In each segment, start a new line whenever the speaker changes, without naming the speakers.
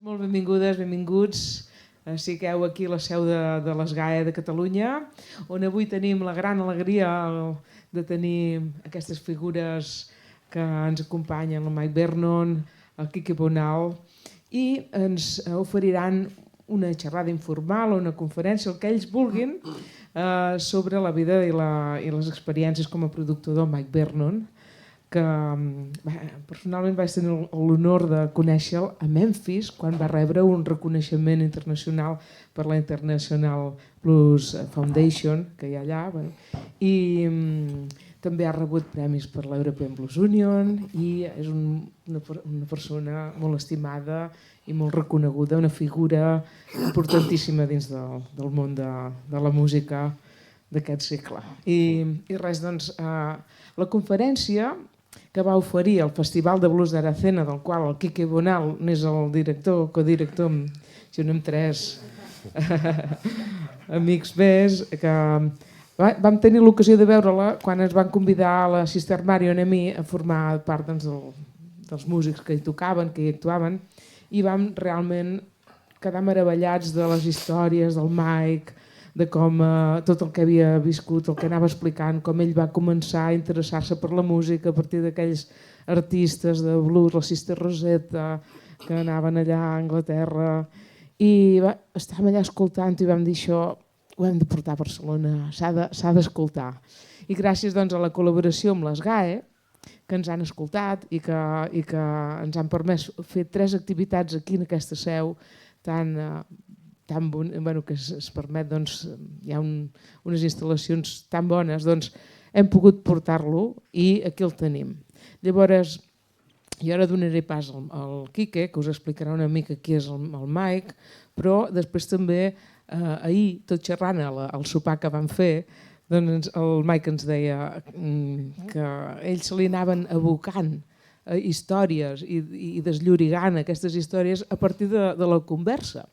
Molt benvingudes, benvinguts. Sigueu aquí a la seu de l'SGAE de Catalunya, on avui tenim la gran alegria de tenir aquestes figures que ens acompanyen, el MIKE VERNON, el Quique Bonal, i ens oferiran una xerrada informal o una conferència, el que ells vulguin, sobre la vida i les experiències com a productor del MIKE VERNON, que personalment vaig tenir l'honor de conèixer-lo a Memphis quan va rebre un reconeixement internacional per la International Blues Foundation, que hi ha allà, i també ha rebut premis per l'European Blues Union i és una persona molt estimada i molt reconeguda, una figura importantíssima dins del món de la música d'aquest segle. I res, doncs, la conferència que va oferir el Festival de Blues d'Aracena, del qual el Quique Bonal n'és el director, codirector, si no amb tres amics més, que vam tenir l'ocasió de veure-la quan ens van convidar a la Sister Marion i a mi a formar part dels músics que hi tocaven, que hi actuaven, i vam realment quedar meravellats de les històries del Mike, de com tot el que havia viscut, el que anava explicant, com ell va començar a interessar-se per la música a partir d'aquells artistes de blues, la Sister Rosetta, que anaven allà a Anglaterra, i estàvem allà escoltant i vam dir això ho hem de portar a Barcelona, s'ha d'escoltar. I gràcies doncs, a la col·laboració amb l'SGAE, que ens han escoltat i que ens han permès fer 3 activitats aquí en aquesta seu que es permet, hi ha unes instal·lacions tan bones, hem pogut portar-lo i aquí el tenim. Llavors, jo ara donaré pas al Quique, que us explicarà una mica qui és el Mike, però després també, ahir, tot xerrant al sopar que vam fer, el Mike ens deia que ells se li anaven abocant històries i desllorigant aquestes històries a partir de la conversa.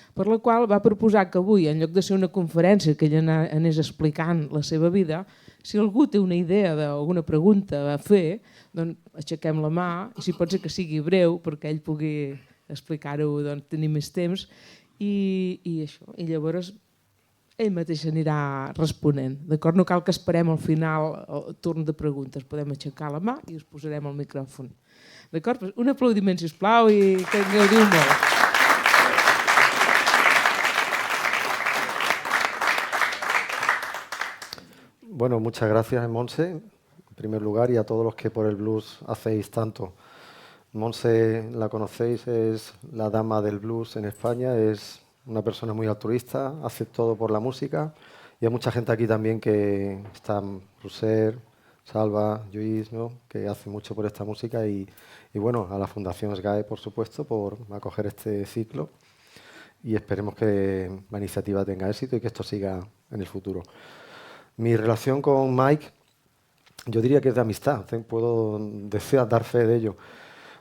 Per la qual va proposar que avui, en lloc de ser una conferència que ell anés explicant la seva vida, si algú té una idea d'alguna pregunta a fer, doncs aixequem la mà, i si pot ser que sigui breu, perquè ell pugui explicar-ho, tenir més temps, i això. I llavors ell mateix anirà responent. D'acord? No cal que esperem al final el torn de preguntes, podem aixecar la mà i us posarem el micròfon. D'acord? Un aplaudiment, sisplau, i que gaudiu molt.
Bueno, muchas gracias, Monse, en primer lugar, y a todos los que por el blues hacéis tanto. Monse, la conocéis, es la dama del blues en España, es una persona muy altruista, hace todo por la música, y hay mucha gente aquí también que está, Roser, Salva, Lluís, ¿no?, que hace mucho por esta música, y bueno, a la Fundación SGAE, por supuesto, por acoger este ciclo, y esperemos que la iniciativa tenga éxito y que esto siga en el futuro. Mi relación con Mike, yo diría que es de amistad, puedo dar fe de ello.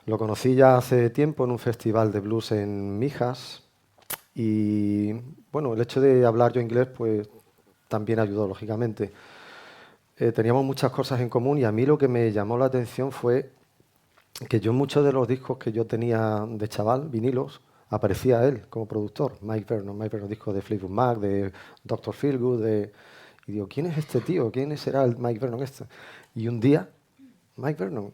Lo conocí ya hace tiempo en un festival de blues en Mijas y bueno, el hecho de hablar yo inglés pues también ayudó, lógicamente. Teníamos muchas cosas en común y a mí lo que me llamó la atención fue que yo en muchos de los discos que yo tenía de chaval, vinilos, aparecía él como productor, Mike Vernon, discos de Fleetwood Mac, de Dr. Feelgood, y digo, ¿quién es este tío? ¿Quién será el Mike Vernon este? Y un día, Mike Vernon,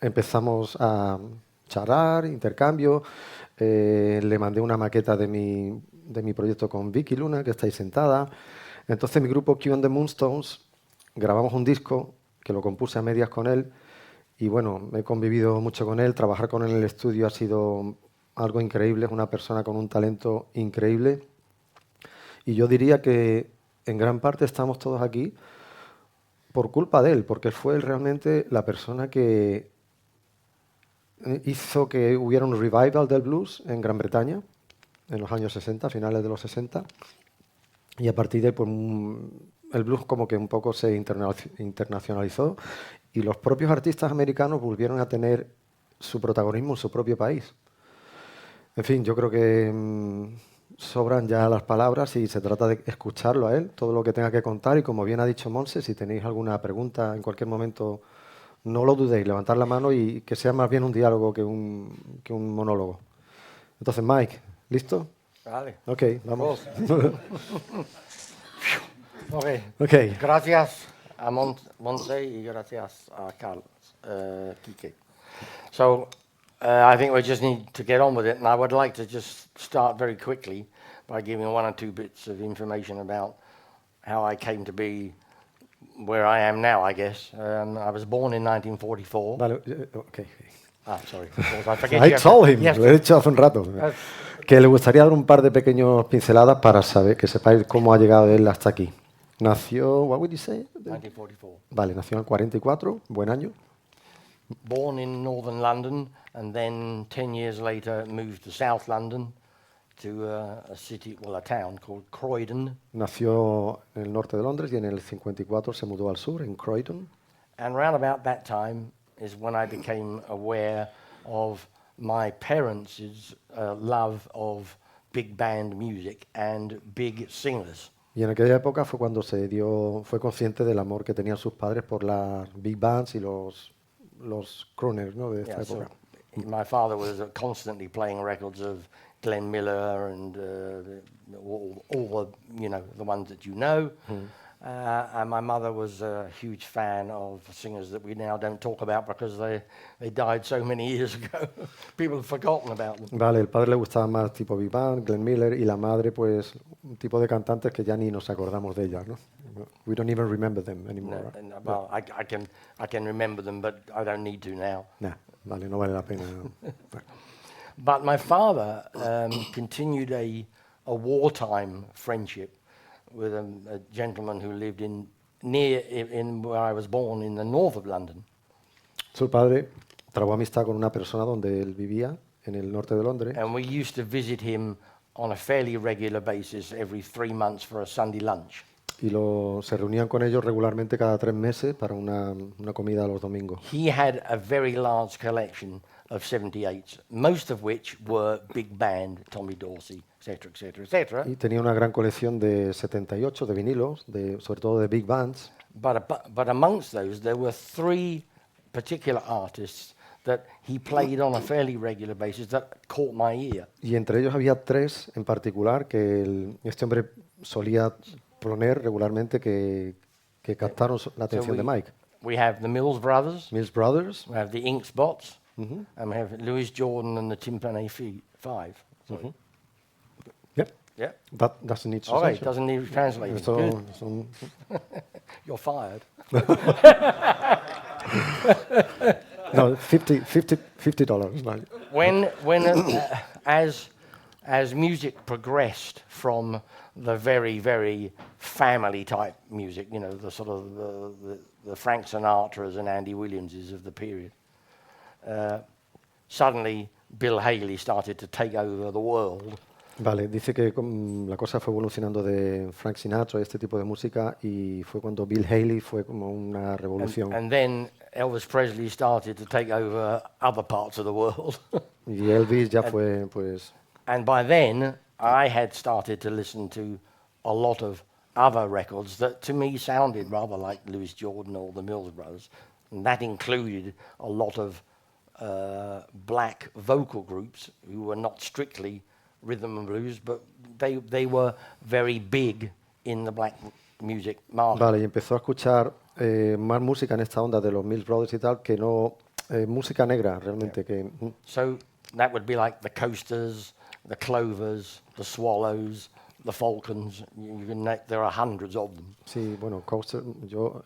empezamos a charlar, intercambio, le mandé una maqueta de mi proyecto con Vicky Luna, que está ahí sentada. Entonces mi grupo Q and the Moonstones grabamos un disco que lo compuse a medias con él y bueno, he convivido mucho con él, trabajar con él en el estudio ha sido algo increíble, es una persona con un talento increíble y yo diría que en gran parte estamos todos aquí por culpa de él, porque fue realmente la persona que hizo que hubiera un revival del blues en Gran Bretaña en los años 60, finales de los 60, y a partir de ahí pues, el blues como que un poco se internacionalizó y los propios artistas americanos volvieron a tener su protagonismo en su propio país. En fin, yo creo que sobran ya las palabras y se trata de escucharlo a él, todo lo que tenga que contar y como bien ha dicho Monse, si tenéis alguna pregunta en cualquier momento, no lo dudéis, levantar la mano y que sea más bien un diálogo que un monólogo. Entonces, Mike, ¿listo?
Vale.
Ok, vamos.
Okay.
Ok.
Gracias a Monse y gracias a Carlos, Quique. So I think we just need to get on with it, and I would like to just start very quickly by giving one or two bits of information about how I came to be where I am now, I guess. I was born in 1944.
Vale, ok.
Sorry. I forget
I told him, lo he dicho hace un rato, que le gustaría dar un par de pequeños pinceladas para saber, que sepáis cómo ha llegado él hasta aquí. Nació, what would you say?
1944.
Vale, nació en el 44, buen año.
Born in northern London, and then 10 years later moved to South London to a city, well, a town called Croydon.
Nació en el norte de Londres y en el 54 se mudó al sur, en Croydon.
And round about that time is when I became aware of my parents' love of big band music and big singers.
Y en aquella época fue cuando fue consciente del amor que tenían sus padres por las big bands y los crooners, ¿no? De esta época.
So my father was constantly playing records of Glenn Miller and all the ones that you know. And my mother was a huge fan of singers that we now don't talk about because they died so many years ago. People have forgotten about them.
Vale, el padre le gustaba más tipo big band, Glenn Miller, y la madre pues un tipo de cantantes que ya ni nos acordamos de ellas, ¿no? We don't even remember them anymore.
No, well, I can remember them, but I don't need to now.
Nah, vale, no vale la pena.
But my father continued a wartime friendship with a gentleman who lived in where I was born, in the north of London.
Su padre trabó amistad con una persona donde él vivía, en el norte de Londres.
And we used to visit him on a fairly regular basis every 3 months for a Sunday lunch.
Y se reunían con ellos regularmente cada 3 meses para una comida los domingos.
He had a very large collection of 78s, most of which were big band, Tommy Dorsey, etc., etc., etc.
Y tenía una gran colección de 78 de vinilos, sobre todo de big bands.
But amongst those, there were 3 particular artists that he played on a fairly regular basis that caught my ear.
Y entre ellos había 3 en particular que este hombre solía poner regularmente que captaron la atención de Mike.
We have the Mills Brothers.
Mills Brothers.
We have the Ink Spots. And we have Louis Jordan and the Timpani Five.
Yep.
Yeah.
That doesn't need
Okay,
translation.
doesn't need translation.
So,
You're fired.
no, $50. Right.
When as music progressed from the very, very family type music, you know, the sort of the Frank Sinatras and Andy Williamses of the period, suddenly Bill Haley started to take over the world.
Vale, dice que la cosa fue evolucionando de Frank Sinatra y este tipo de música y fue cuando Bill Haley fue como una revolución.
And then Elvis Presley started to take over other parts of the world.
Y Elvis ya fue, pues...
And by then, I had started to listen to a lot of other records that to me sounded rather like Louis Jordan or the Mills Brothers. And that included a lot of black vocal groups who were not strictly rhythm and blues, but they were very big in the black music market.
Vale, y empezó a escuchar más música en esta onda de los Mills Brothers y tal, que no... música negra, realmente.
Yeah.
Que,
So that would be like the Coasters, the Clovers, the Swallows, the Falcons. There are hundreds of them.
Sí, bueno, Coaster,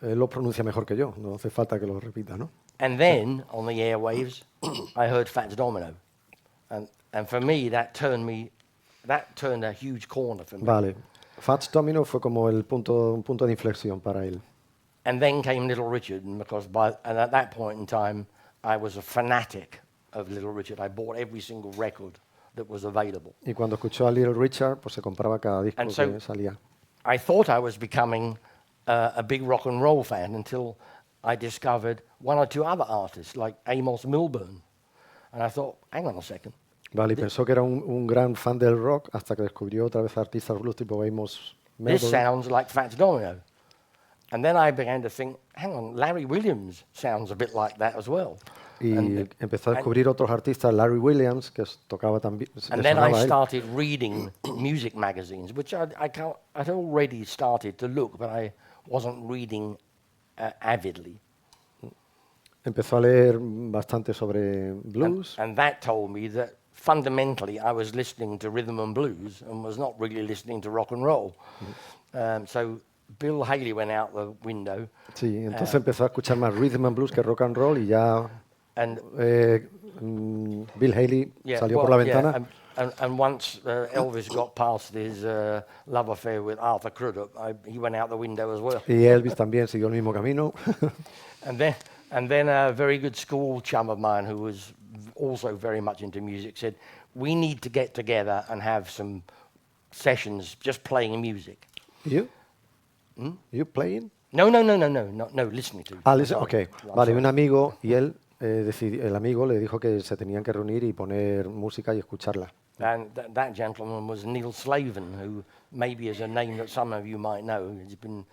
él lo pronuncia mejor que yo, no hace falta que lo repita, ¿no?
And then, on the airwaves, I heard Fats Domino. And for me, that turned a huge corner for me.
Vale, Fats Domino fue como un punto de inflexión para él.
And then came Little Richard, and at that point in time, I was a fanatic of Little Richard. I bought every single record that was available.
Y cuando escuchó a Little Richard, pues se compraba cada disco que salía.
I thought I was becoming a big rock and roll fan until I discovered 1 or 2 other artists, like Amos Milburn. And I thought, hang on a second.
Vale, y pensó que era un gran fan del rock hasta que descubrió otra vez artistas blues tipo Amos Milburn.
This sounds like Fats Domino. And then I began to think, hang on, Larry Williams sounds a bit like that as well.
Y empezó a descubrir otros artistas, Larry Williams, que tocaba también.
And then I started reading music magazines, which I'd already started to look, but I wasn't reading avidly.
Empezó a leer bastante sobre blues.
And that told me that fundamentally I was listening to rhythm and blues and was not really listening to rock and roll. So Bill Haley went out the window.
Sí, entonces empezó a escuchar más rhythm and blues que rock and roll y ya Bill Haley salió por la ventana.
And once Elvis got past his love affair with Arthur Crudup, he went out the window as well.
Y Elvis también siguió el mismo camino.
And then a very good school chum of mine who was also very much into music said, we need to get together and have some sessions just playing music.
You? You playing?
No, listening to.
Listen, okay. Vale, un amigo y él el amigo le dijo que se tenían que reunir y poner música y escucharla.
And that gentleman was Neil Slavin, who maybe is a name that some of you might know. He's been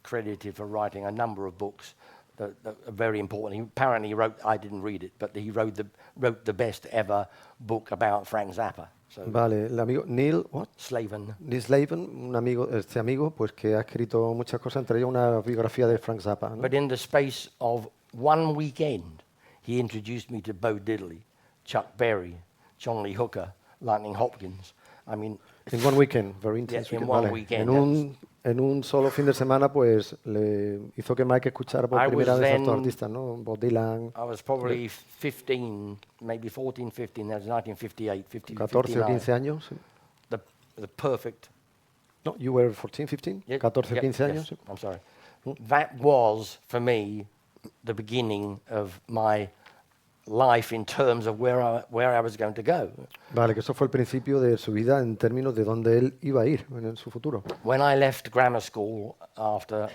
credited for writing a number of books that are very important. He apparently wrote, I didn't read it, but he wrote the best ever book about Frank Zappa. So
Vale, el amigo Neil
Slavin.
Neil Slavin, un amigo, este amigo, pues que ha escrito muchas cosas, entre ellas una biografía de Frank Zappa, ¿no?
But in the space of one weekend, he introduced me to Bo Diddley, Chuck Berry, John Lee Hooker, Lightning Hopkins. I mean,
in one weekend, very intense.
Yeah, in
weekend.
one weekend.
En un solo fin de semana, pues le hizo que Mike escuchara por primera vez a estos artistas, ¿no? Bob Dylan.
I was probably 15, maybe 14, 15. That was 1958, 15,
14 o 15 años. Sí.
The perfect.
No, you were 14, 15?
Yeah,
14 o 15 años.
Yes, I'm sorry. That was, for me, the beginning of my life in terms of where I was going to go.
Vale, que eso fue el principio de su vida en términos de dónde él iba a ir en su futuro.
When I left grammar school after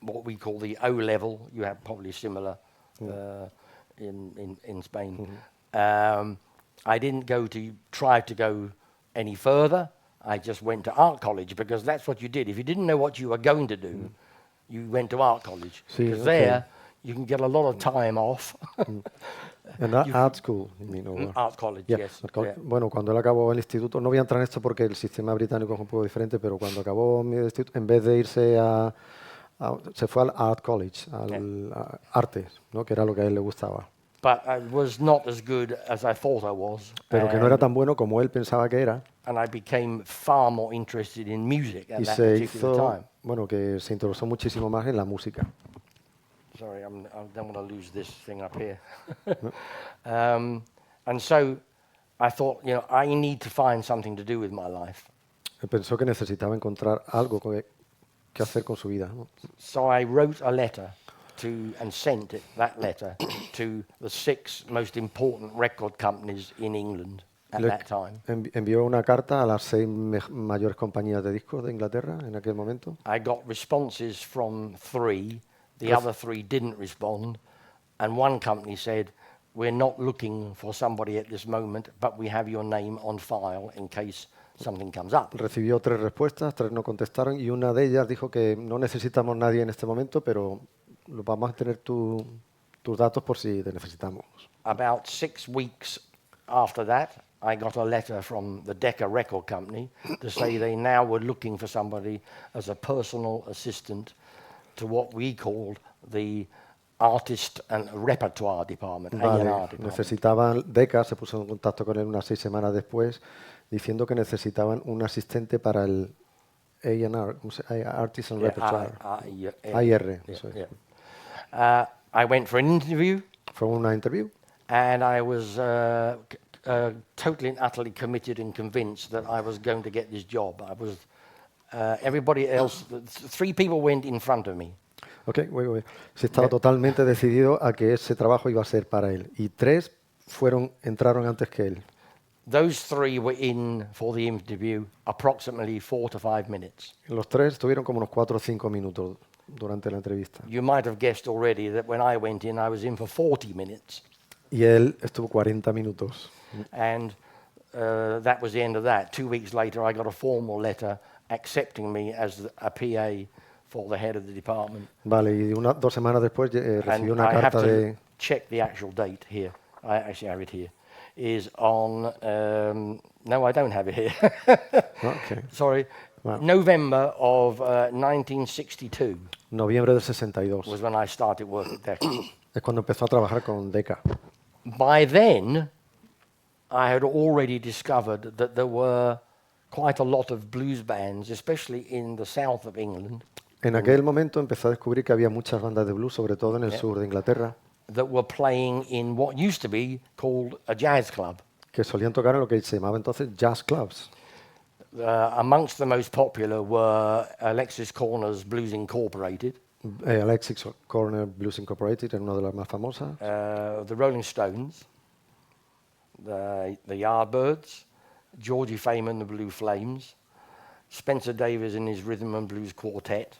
what we call the O level, you have probably similar in Spain. I didn't try to go any further. I just went to art college because that's what you did. If you didn't know what you were going to do, you went to art college. Because there you can get a lot of time off.
En art school, you mean,
art college,
yeah,
yes.
Yeah. Bueno, cuando él acabó el instituto, no voy a entrar en esto porque el sistema británico es un poco diferente, pero cuando acabó mi instituto, en vez de irse se fue al art college, a artes, ¿no? Que era lo que a él le gustaba.
But I was not as good as I thought I was.
Pero que no era tan bueno como él pensaba que era.
And I became far more interested in music at that
se
particular
hizo,
time.
Bueno, que se interesó muchísimo más en la música.
Sorry, I don't want to lose this thing up here. And so I thought, I need to find something to do with my life.
Pensó que necesitaba encontrar algo que hacer con su vida, ¿no?
So I wrote a letter and sent that letter to the 6 most important record companies in England at that time.
Envió una carta a las 6 mayores compañías de discos de Inglaterra en aquel momento.
I got responses from 3. The other 3 didn't respond, and one company said, we're not looking for somebody at this moment, but we have your name on file in case something comes up.
Recibió 3 respuestas, 3 no contestaron, y una de ellas dijo que no necesitamos nadie en este momento, pero vamos a tener tus datos por si te necesitamos.
About 6 weeks after that, I got a letter from the Decca Record Company to say they now were looking for somebody as a personal assistant to what we called the Artist and Repertoire Department,
Vale,
A&R Department.
necesitaban, Decca se puso en contacto con él unas 6 semanas después, diciendo que necesitaban un asistente para el A&R, Artist and Repertoire. AR, eso es.
I went for an interview.
Fue una interview.
And I was totally and utterly committed and convinced that I was going to get this job. I was everybody else, 3 people went in front of me.
Okay, se estaba totalmente decidido a que ese trabajo iba a ser para él. Y 3 entraron antes que él.
Those 3 were in for the interview approximately 4 to 5 minutes.
Los 3 estuvieron como unos 4 o 5 minutos durante la entrevista.
You might have guessed already that when I went in, I was in for 40 minutes.
Y él estuvo 40 minutos.
And that was the end of that. 2 weeks later, I got a formal letter accepting me as a PA for the head of the department.
Vale, y 2 semanas después recibió una carta
check the actual date here. I actually have it here. Is on, no, I don't have it here.
Okay.
Sorry.
Wow.
November of 1962
Noviembre del 62.
was when I started work at Decca.
Es cuando empezó a trabajar con Decca.
By then, I had already discovered that there were quite a lot of blues bands, especially in the south of England,
En aquel momento empezó a descubrir que había muchas bandas de blues, sobre todo en el sur de Inglaterra,
that were playing in what used to be called a jazz club.
que solían tocar en lo que se llamaba entonces jazz clubs.
Amongst the most popular were Alexis Corner's Blues Incorporated,
Alexis Corner Blues Incorporated era una de las más famosas.
the Rolling Stones, the Yardbirds, Georgie Fayman, the Blue Flames, Spencer Davis and his Rhythm and Blues Quartet,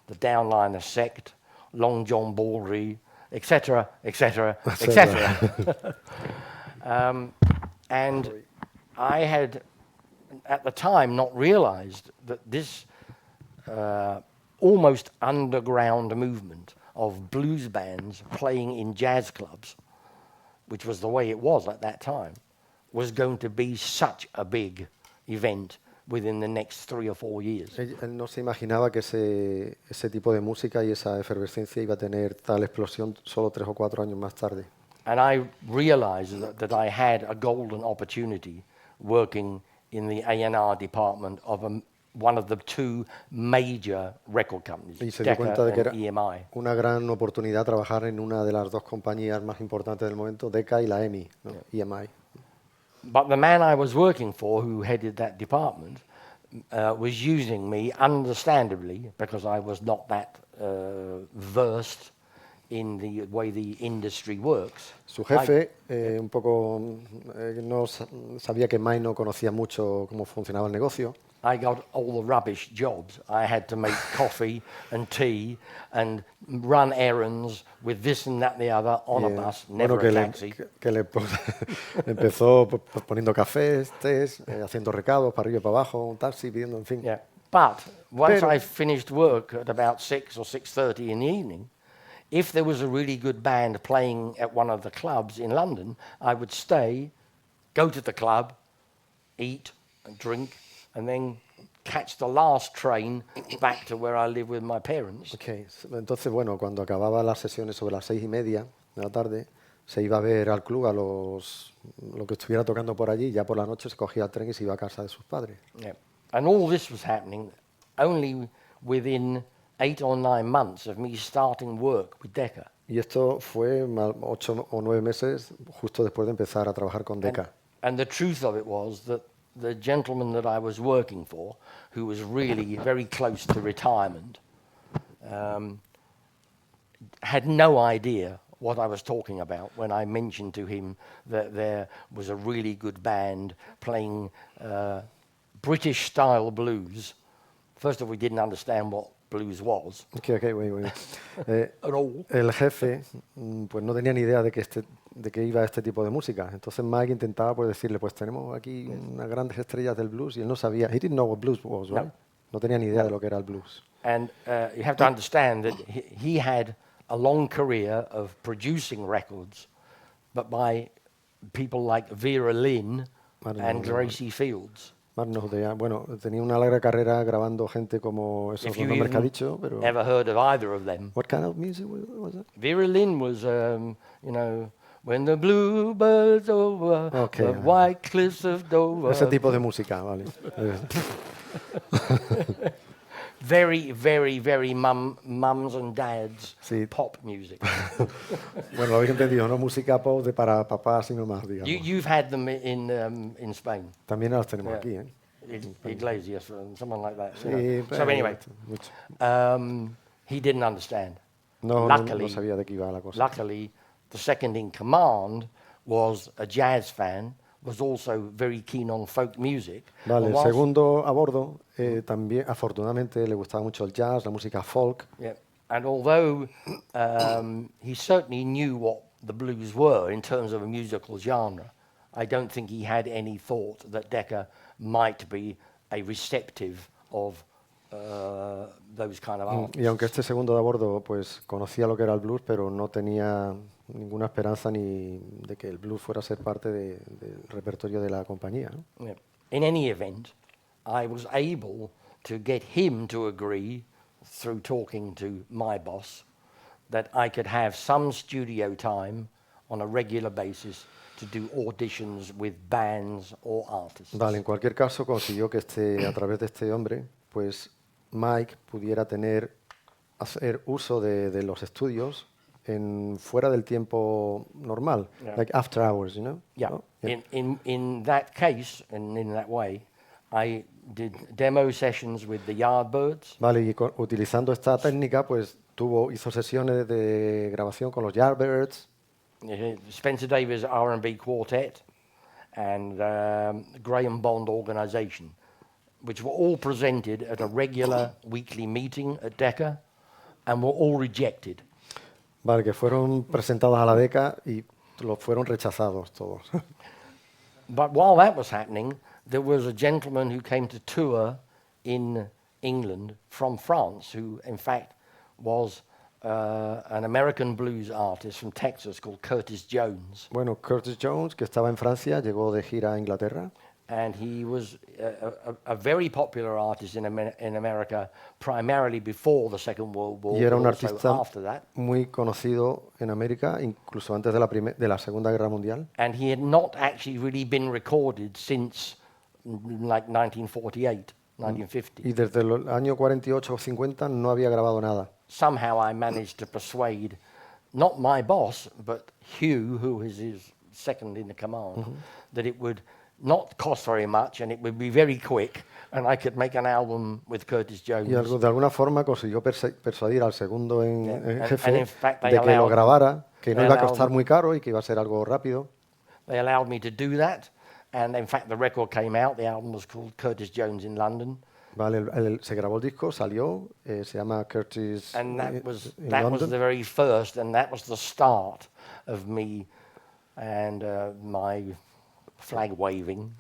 the Downliner Sect, Long John Baldry, etc., etc., etc. And I had, at the time, not realized that this almost underground movement of blues bands playing in jazz clubs, which was the way it was at that time, was going to be such a big event within the next 3 or 4 years.
Él no se imaginaba que ese tipo de música y esa efervescencia iba a tener tal explosión solo 3 o 4 años más tarde.
And I realized that I had a golden opportunity working in the A&R department of one of the two major record companies,
Y se dio
Decca
cuenta de que era
and EMI.
una gran oportunidad trabajar en una de las dos compañías más importantes del momento, Decca y la EMI, ¿no? EMI.
But the man I was working for, who headed that department, was using me, understandably, because I was not that versed in the way the industry works.
Su jefe un poco no sabía que Mike no conocía mucho cómo funcionaba el negocio.
I got all the rubbish jobs. I had to make coffee and tea and run errands with this and that and the other on a bus, never a taxi.
Empezó poniendo cafés, tés, haciendo recados para arriba y para abajo, un taxi, pidiendo, en fin.
Yeah. But once I finished work at about 6 or 6:30 in the evening, if there was a really good band playing at one of the clubs in London, I would stay, go to the club, eat and drink, and then catch the last train back to where I live with my parents.
Okay. Entonces, bueno, cuando acababa las sesiones sobre las 6:30 de la tarde, se iba a ver al club a lo que estuviera tocando por allí, y ya por la noche se cogía el tren y se iba a casa de sus padres.
Yeah. And all this was happening only within 8 or 9 months of me starting work with Decca.
Y esto fue 8 o 9 meses justo después de empezar a trabajar con Decca.
And the truth of it was that the gentleman that I was working for, who was really very close to retirement, had no idea what I was talking about when I mentioned to him that there was a really good band playing British-style blues. First of all, we didn't understand what blues was.
Okay, wait.
At all.
El jefe pues no tenía ni idea de que iba este tipo de música. Entonces Mike intentaba pues decirle, pues tenemos aquí unas grandes estrellas del blues, y él no sabía. He didn't know what blues was, right? No tenía ni idea de lo que era el blues.
And you have to understand that he had a long career of producing records, but by people like Vera Lynn and Gracie Fields.
Bueno, tenía una larga carrera grabando gente como esos dos nombres que ha dicho, pero...
Ever heard of either of them?
What kind of music was it?
Vera Lynn was, when the bluebirds over the white cliffs of Dover.
Ese tipo de música, vale.
Very, very, very mums and dads pop music.
Bueno, lo habéis entendido, ¿no? Música pop para papás y mamás, digamos.
You've had them in Spain.
También las tenemos aquí, ¿eh?
Iglesias, someone like that.
Sí,
so anyway, he didn't understand.
No sabía de qué iba la cosa.
Luckily, the second in command was a jazz fan, was also very keen on folk music.
Vale, el segundo a bordo también, afortunadamente, le gustaba mucho el jazz, la música folk.
Yeah. And although he certainly knew what the blues were in terms of a musical genre, I don't think he had any thought that Decca might be a receptive of those kind of artists.
Y aunque este segundo de a bordo pues conocía lo que era el blues, pero no tenía ninguna esperanza ni de que el blues fuera a ser parte del repertorio de la compañía, ¿no?
Yeah. In any event, I was able to get him to agree, through talking to my boss, that I could have some studio time on a regular basis to do auditions with bands or artists.
Vale, en cualquier caso consiguió que a través de este hombre, pues Mike pudiera hacer uso de los estudios fuera del tiempo normal,
Yeah.
like after hours, you know?
Yeah.
¿No? Yeah.
In that case, and in that way, I did demo sessions with the Yardbirds.
Vale, y utilizando esta técnica, pues hizo sesiones de grabación con los Yardbirds,
Spencer Davis R&B Quartet, and Graham Bond Organisation, which were all presented at a regular weekly meeting at Decca, and were all rejected.
vale, que fueron presentados a la DECA y fueron rechazados todos.
But while that was happening, there was a gentleman who came to tour in England from France, who in fact was an American blues artist from Texas called Curtis Jones.
Bueno, Curtis Jones, que estaba en Francia, llegó de gira a Inglaterra.
And he was a very popular artist in America, primarily before the Second World War,
Y era
but
un
also
artista
after that.
muy conocido en América, incluso antes de la Segunda Guerra Mundial.
And he had not actually really been recorded since like 1948, 1950.
Y desde el año 48 o 50 no había grabado nada.
Somehow I managed to persuade not my boss, but Hugh, who was his second in the command, that it would not cost very much and it would be very quick and I could make an album with Curtis Jones.
Y de alguna forma consiguió persuadir al segundo jefe
And in fact,
de que lo grabara, que no iba a costar muy caro y que iba a ser algo rápido.
They allowed me to do that, and in fact the record came out. The album was called Curtis Jones in London.
Vale, se grabó el disco, salió, se llama Curtis
And that was
London.
the very first, and that was the start of me and my flag waving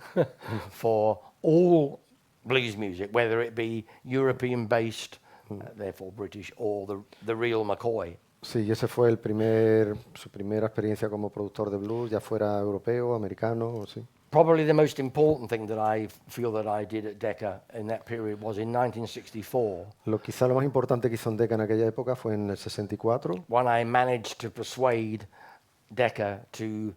for all blues music, whether it be European based, therefore British, or the real McCoy.
Sí, ese fue su primera experiencia como productor de blues, ya fuera europeo, americano, o sí.
Probably the most important thing that I feel that I did at Decca in that period was in 1964.
Quizá lo más importante que hizo en Decca en aquella época fue en el 64.
When I managed to persuade Decca to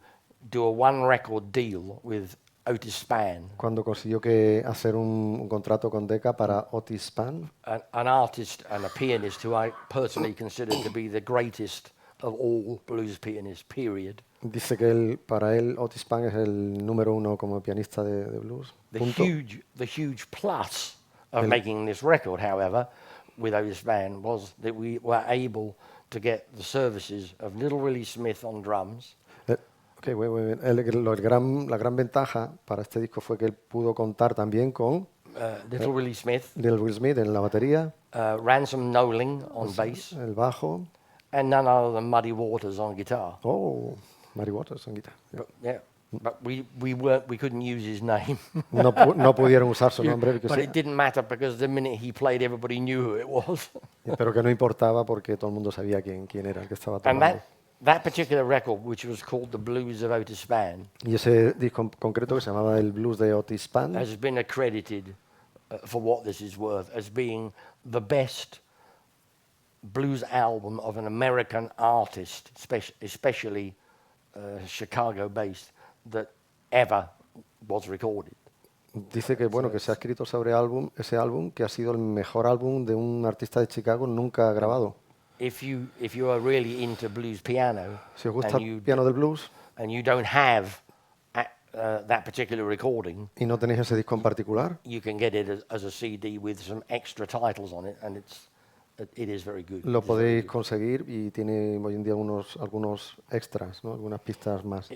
do a one-record deal with Otis Spann,
Cuando consiguió hacer un contrato con Decca para Otis Spann,
an artist and a pianist who I personally consider to be the greatest of all blues pianists, period.
dice que para él Otis Spann es el número uno como pianista de blues.
The
Punto.
huge plus of making this record, however, with Otis Spann was that we were able to get the services of Little Willie Smith on drums.
Okay, muy bien. La gran ventaja para este disco fue que él pudo contar también con
Little Willie Smith,
Little Will Smith en la batería,
Ransom Knowling on bass,
el bajo,
and none other than Muddy Waters on guitar.
Mary Waters en guitarra.
But we couldn't use his name.
No pudieron usar su nombre,
But it didn't matter because the minute he played, everybody knew who it was.
pero que no importaba porque todo el mundo sabía quién era el que estaba
And
tocando.
that particular record, which was called The Blues of Otis Spann,
Y ese disco en concreto que se llamaba El Blues de Otis Spann
has been accredited, for what this is worth, as being the best blues album of an American artist, especially Chicago-based, that ever was recorded.
dice que bueno que se ha escrito sobre ese álbum que ha sido el mejor álbum de un artista de Chicago nunca grabado.
If you are really into blues piano,
Si os gusta el piano del blues
and you don't have that particular recording,
y no tenéis ese disco en particular,
you can get it as a CD with some extra titles on it, and it is very good.
lo podéis conseguir y tiene hoy en día algunos extras, ¿no? Algunas pistas más.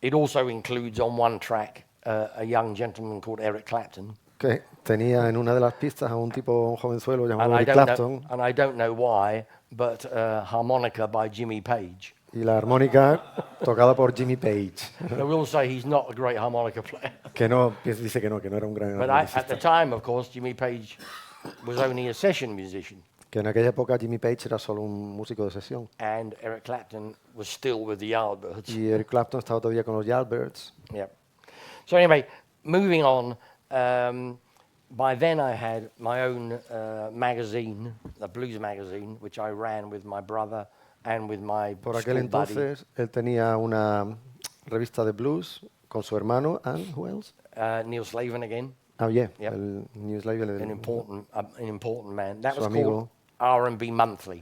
It also includes on one track a young gentleman called Eric Clapton.
Que tenía en una de las pistas a un jovenzuelo llamado
And
Eric Clapton
I don't know why, but harmonica by Jimmy Page.
y la armónica tocada por Jimmy Page,
I will say he's not a great harmonica player.
que dice que no era un gran
But at the
armonicista.
time, of course, Jimmy Page was only a session musician.
Que en aquella época Jimmy Page era solo un músico de sesión.
and Eric Clapton was still with the Yardbirds.
Y Eric Clapton estaba todavía con los Yardbirds.
Yep. So anyway, moving on, by then I had my own magazine, a blues magazine, which I ran with my brother and with my
Por aquel
school buddy,
entonces él tenía una revista de blues con su hermano, and who else?
Neil Slavin again,
Ah, yeah,
Yep.
el News Live,
an important man. That
Su
was
amigo.
called R&B Monthly.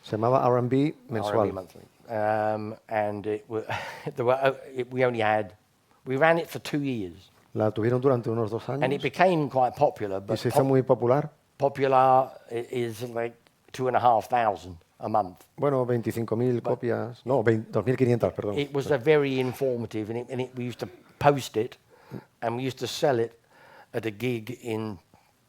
se llamaba R&B mensual.
R&B Monthly. And it we ran it for 2 years.
La tuvieron durante unos 2
And it
años
became quite popular,
y
but
se hizo muy popular.
popular is like 2,500 a month.
Bueno, 25.000 copias, no, 2.500, perdón.
It was a very informative, and we used to post it, and we used to sell it at a gig in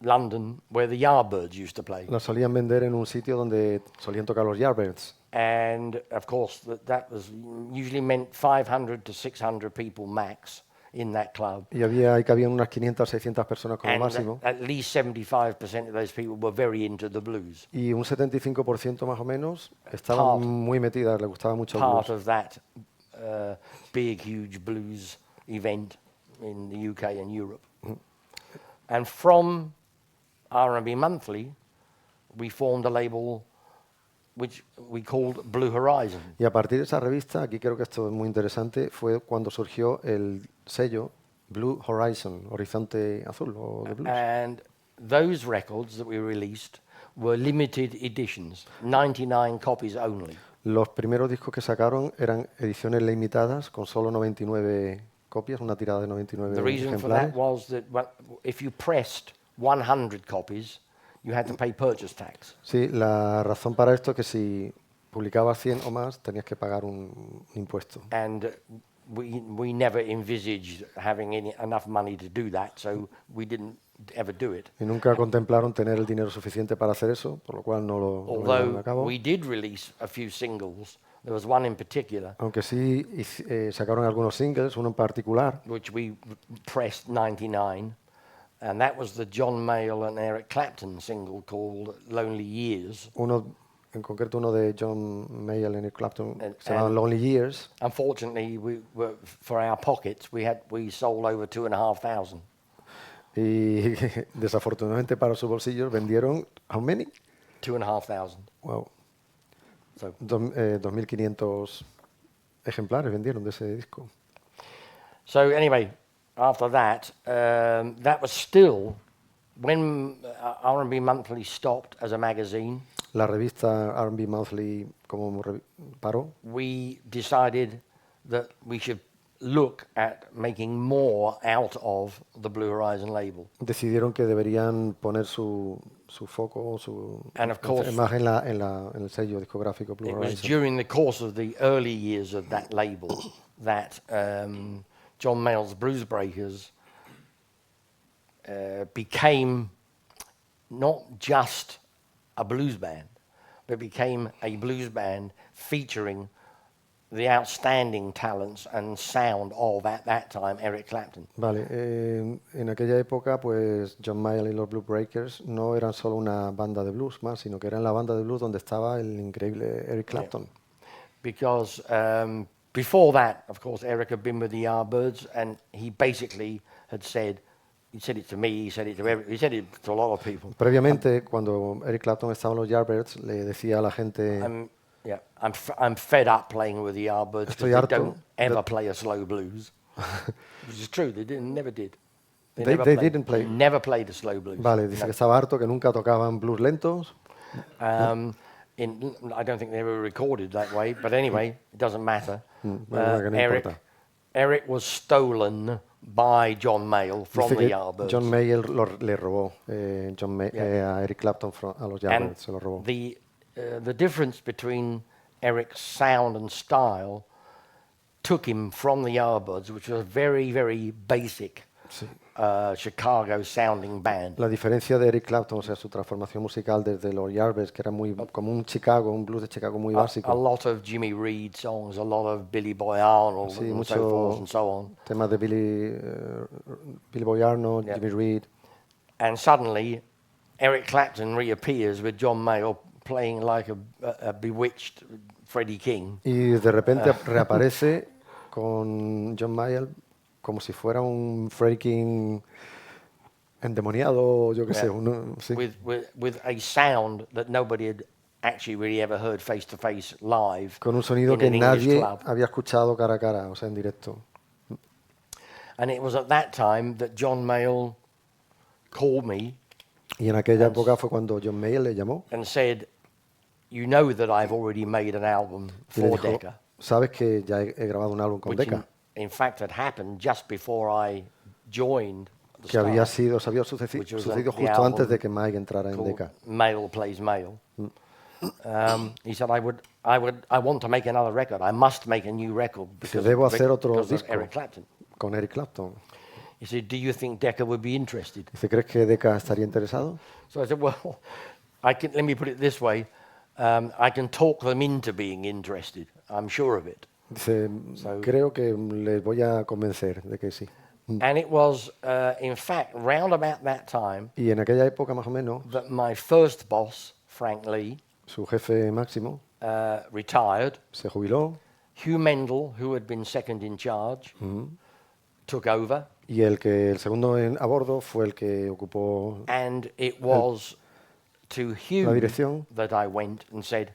London where the Yardbirds used to play.
La solían vender en un sitio donde solían tocar los Yardbirds.
And of course, that was usually meant 500 to 600 people max in that club.
Y ahí cabían unas 500, 600 personas como
And
máximo.
at least 75% of those people were very into the blues.
Y un 75% más o menos estaban muy metidas, les gustaba mucho el
Part
blues.
of that big, huge blues event in the UK and Europe. And from R&B Monthly, we formed a label which we called Blue Horizon.
Y a partir de esa revista, aquí creo que esto es muy interesante, fue cuando surgió el sello Blue Horizon, Horizonte Azul o de blues.
And those records that we released were limited editions, 99 copies only.
Los primeros discos que sacaron eran ediciones limitadas con solo 99 copias, una tirada de 99
The reason for
ejemplares.
that was that if you pressed 100 copies, you had to pay purchase tax.
Sí, la razón para esto es que si publicabas 100 o más tenías que pagar un impuesto.
And we never envisaged having enough money to do that, so we didn't ever do it.
Y nunca contemplaron tener el dinero suficiente para hacer eso, por lo cual no lo llevaron a
Although
cabo.
we did release a few singles, there was one in particular
Aunque sí sacaron algunos singles, uno en particular,
which we pressed 99, and that was the John Mayall and Eric Clapton single called Lonely Years.
en concreto uno de John Mayall y Eric Clapton,
And-
se llama
and-
Lonely Years.
Unfortunately, for our pockets, we sold over 2,500.
Y desafortunadamente para sus bolsillos vendieron, how many?
2,500.
Wow,
So
2.500 ejemplares vendieron de ese disco.
So anyway, after that, that was still when R&B Monthly stopped as a magazine.
La revista R&B Monthly como paró.
We decided that we should look at making more out of the Blue Horizon label.
Decidieron que deberían poner su foco, su
And of course-
imagen en el sello discográfico Blue
It was
Horizon.
during the course of the early years of that label that John Mayall's Blues Breakers became not just a blues band, but became a blues band featuring the outstanding talents and sound of, at that time, Eric Clapton.
Vale, en aquella época, pues John Mayall y los Blue Breakers no eran solo una banda de blues más, sino que eran la banda de blues donde estaba el increíble Eric Clapton.
Because before that, of course, Eric had been with the Yardbirds, and he basically had said, he said it to me, he said it to a lot of people.
Previamente, cuando Eric Clapton estaba en los Yardbirds, le decía a la gente,
I'm fed up playing with the Yardbirds because
Estoy
they
harto
don't ever
de-
play a slow blues. Which is true, never did.
They didn't play.
Never played a slow blues.
vale, dice que estaba harto, que nunca tocaban blues lentos.
I don't think they were recorded that way, but anyway, it doesn't matter.
bueno, que no importa.
Eric was stolen by John Mayall from
Dice
the
que
Yardbirds.
John Mayall le robó a Eric Clapton a los
And
Yardbirds, se lo robó.
the difference between Eric's sound and style took him from the Yardbirds, which was a very, very basic Chicago sounding band.
La diferencia de Eric Clapton, o sea, su transformación musical desde los Yardbirds, que era muy como un blues de Chicago muy
A
básico,
lot of Jimmy Reed songs, a lot of Billy Boy Arnold,
Sí,
and
mucho-
so forth and so on.
temas de Billy Boy Arnold,
Yeah.
Jimmy Reed.
And suddenly, Eric Clapton reappears with John Mayall playing like a bewitched Freddie King.
Y de repente reaparece con John Mayall como si fuera un Freddie King endemoniado, yo qué sé. Sí.
With a sound that nobody had actually really ever heard face to face live.
Con un sonido
in
que
an English
nadie
club.
había escuchado cara a cara, o sea, en directo.
And it was at that time that John Mayall called me
Y en aquella época fue cuando John Mayall le llamó
and said, "You know that I've already made an album
y le
for
dijo,
Decca,"
sabes que ya he grabado un álbum con
which
Decca,
in fact had happened just before I joined the
que había
Start,
se había
which was
sucedido
the
justo antes
album
de que Mike entrara en
called
Decca.
Male Plays Male. He said, I want to make another record. I must make a new record
Dice, debo hacer otro
because of
disco
Eric Clapton.
con Eric Clapton.
He said, do you think Decca would be interested?
Dice, ¿crees que Decca estaría interesado?
So I said, well, let me put it this way. I can talk them into being interested. I'm sure of it.
Dice, creo que les voy a convencer de que sí.
And it was, in fact, round about that time
Y en aquella época, más o menos,
that my first boss, Frank Lee,
su jefe máximo
retired.
se jubiló
Hugh Mendel, who had been second in charge, took over.
y el segundo a bordo fue el que ocupó
And it was to
la
Hugh
dirección.
that I went and said,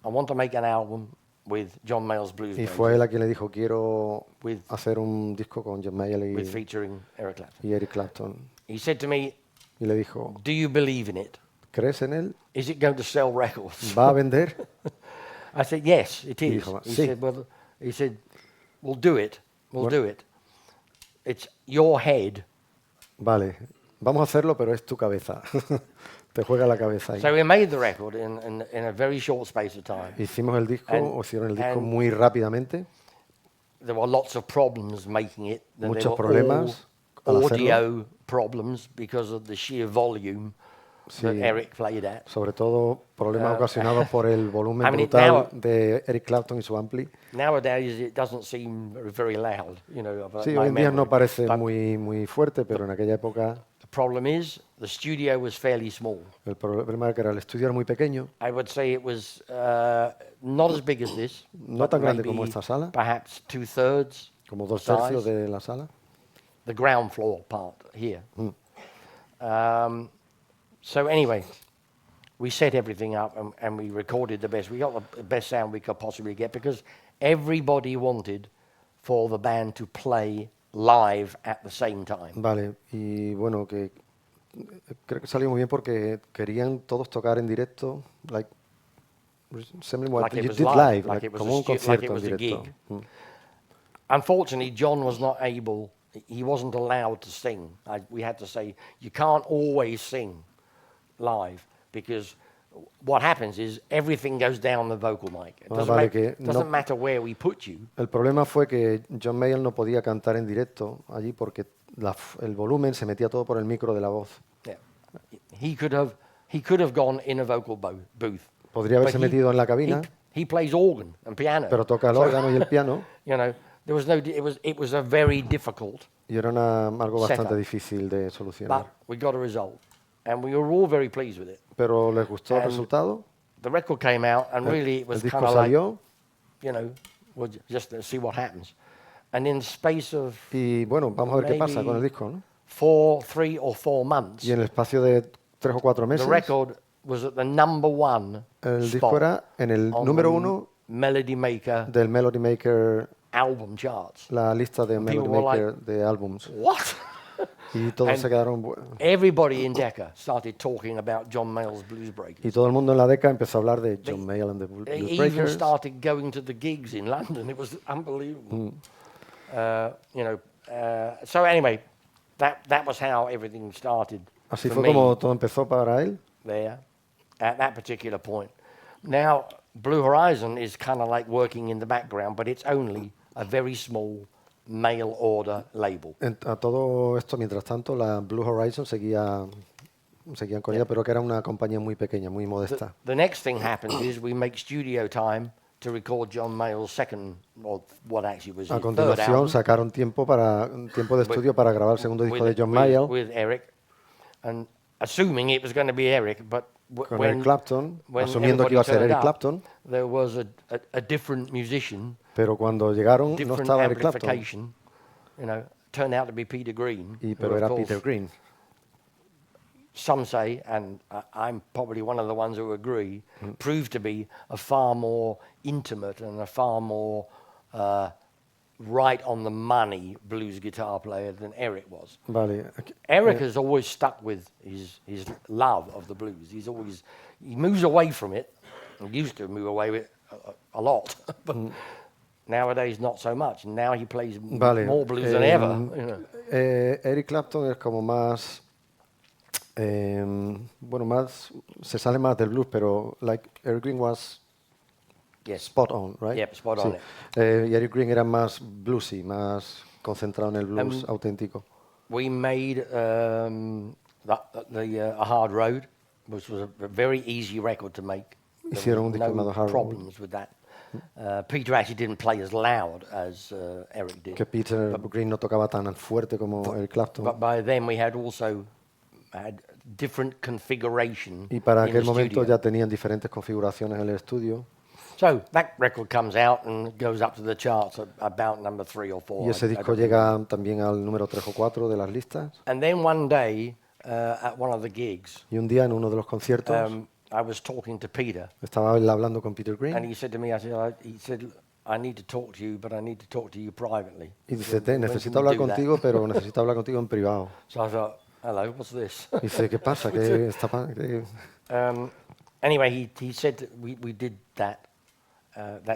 I want to make an album with John Mayall's Blues
Y
Brothers,
fue él a quien le dijo, quiero
with
hacer un disco con John Mayall
with featuring Eric Clapton.
y Eric Clapton.
He said to me,
Y le dijo,
do you believe in it?
¿crees en él?
Is it going to sell records?
¿Va a vender?
I said, yes, it is.
Dijo,
He
"Sí."
said, well, we'll do it. We'll do it. It's your head.
Vale, vamos a hacerlo, pero es tu cabeza. Te juega la cabeza ahí.
So we made the record in a very short space of time.
Hicimos el disco,
And-
o hicieron el disco
and-
muy rápidamente.
There were lots of problems making it. There
Muchos
were
problemas al hacerlo.
audio problems because of the sheer volume that
Sí.
Eric played at.
Sobre todo problemas ocasionados por el volumen
I mean,
brutal
now-
de Eric Clapton y su ampli.
Nowadays, it doesn't seem very loud, you know. of
Sí,
my
hoy en día
memory.
no parece
But
muy fuerte, pero en aquella época
the problem is, the studio was fairly small.
el problema era que el estudio era muy pequeño,
I would say it was not as big as this.
no
but
tan grande
maybe
como esta sala,
Perhaps 2/3
como
the
2/3
size.
de la sala.
The ground floor part here. So anyway, we set everything up and we recorded the best. We got the best sound we could possibly get because everybody wanted for the band to play live at the same time.
Vale, y bueno, que creo que salió muy bien porque querían todos tocar en directo, like resembling what
Like it
you
was
did
live,
live,
like it was
como
a
un
stu- like
concierto
it
en
was a
directo.
gig. Unfortunately, John was not able, he wasn't allowed to sing. We had to say, you can't always sing live because what happens is everything goes down the vocal mic. It doesn't,
vale, que
doesn't
no-
matter where we put you.
El problema fue que John Mayall no podía cantar en directo allí porque el volumen se metía todo por el micro de la voz.
Yeah. He could have gone in a vocal booth.
Podría haberse
But he-
metido en la cabina,
He plays organ and piano.
pero toca el órgano y el piano,
You know, there was no. It was a very difficult,
y era algo bastante
Setup.
difícil de solucionar.
but we got a result, and we were all very pleased with it.
Pero les gustó el
And
resultado,
The record came out, and really it
el
was
disco
kind of like,
salió,
you know, we'll just see what happens. And in the space of
y bueno, vamos a ver qué pasa con el disco, ¿no?
3 or 4 months,
Y en el espacio de 3 o 4
the
meses,
record was at the number 1
el
spot
disco era en el
on
número
the
1
Melody Maker
del Melody Maker,
album charts.
la lista de Melody
people were
Maker de álbums.
What?
Y todos
And
se quedaron...
Everybody in Decca started talking about John Mayall's Blues Breakers.
Y todo el mundo en la década empezó a hablar de John Mayall and the Blues
They even
Breakers.
started going to the gigs in London. It was unbelievable. You know. So anyway, that was how everything started.
Así
for
fue
me
como todo empezó para él.
there at that particular point. Now, Blue Horizon is kind of like working in the background, but it's only a very small mail order label.
A todo esto, mientras tanto, la Blue Horizon seguían con ella, pero que era una compañía muy pequeña, muy modesta.
The next thing happens is we make studio time to record John Mayall's second, or what actually was
A
his third
continuación,
album.
sacaron tiempo de estudio para grabar el segundo disco de John Mayall.
With Eric. And assuming it was going to be Eric, but
con Eric Clapton, asumiendo que iba a ser Eric Clapton,
there was a different musician,
pero cuando llegaron no
different
estaba Eric Clapton,
amplification, turned out to be Peter Green.
pero era Peter Green.
Some say, and I'm probably one of the ones who agree, proved to be a far more intimate and a far more right on the money blues guitar player than Eric was.
Vale.
Eric has always stuck with his love of the blues. He moves away from it. He used to move away with it a lot, but nowadays not so much. And now he plays more blues than ever.
Eric Clapton es como más, más se sale más del blues, pero like Eric Green was spot on, right?
Yep, spot on.
Y Eric Green era más bluesy, más concentrado en el blues auténtico.
We made A Hard Road, which was a very easy record to make.
Hicieron un disco llamado Hard Road.
Problems with that. Peter actually didn't play as loud as Eric did.
Que Peter Green no tocaba tan fuerte como Eric Clapton.
But by then we had also had different configuration.
Y para aquel momento ya tenían diferentes configuraciones en el estudio.
So that record comes out and goes up to the charts at about number 3 or 4.
Y ese disco llega también al número 3 o 4 de las listas.
And then one day at one of the gigs,
y un día en uno de los conciertos,
I was talking to Peter.
Estaba hablando con Peter Green.
And he said to me, he said, I need to talk to you, but I need to talk to you privately.
Y dice, necesito hablar contigo, pero necesito hablar contigo en privado.
So I thought, hello, what's this?
Y dice, ¿qué pasa? ¿Qué está
Anyway, he said that we did that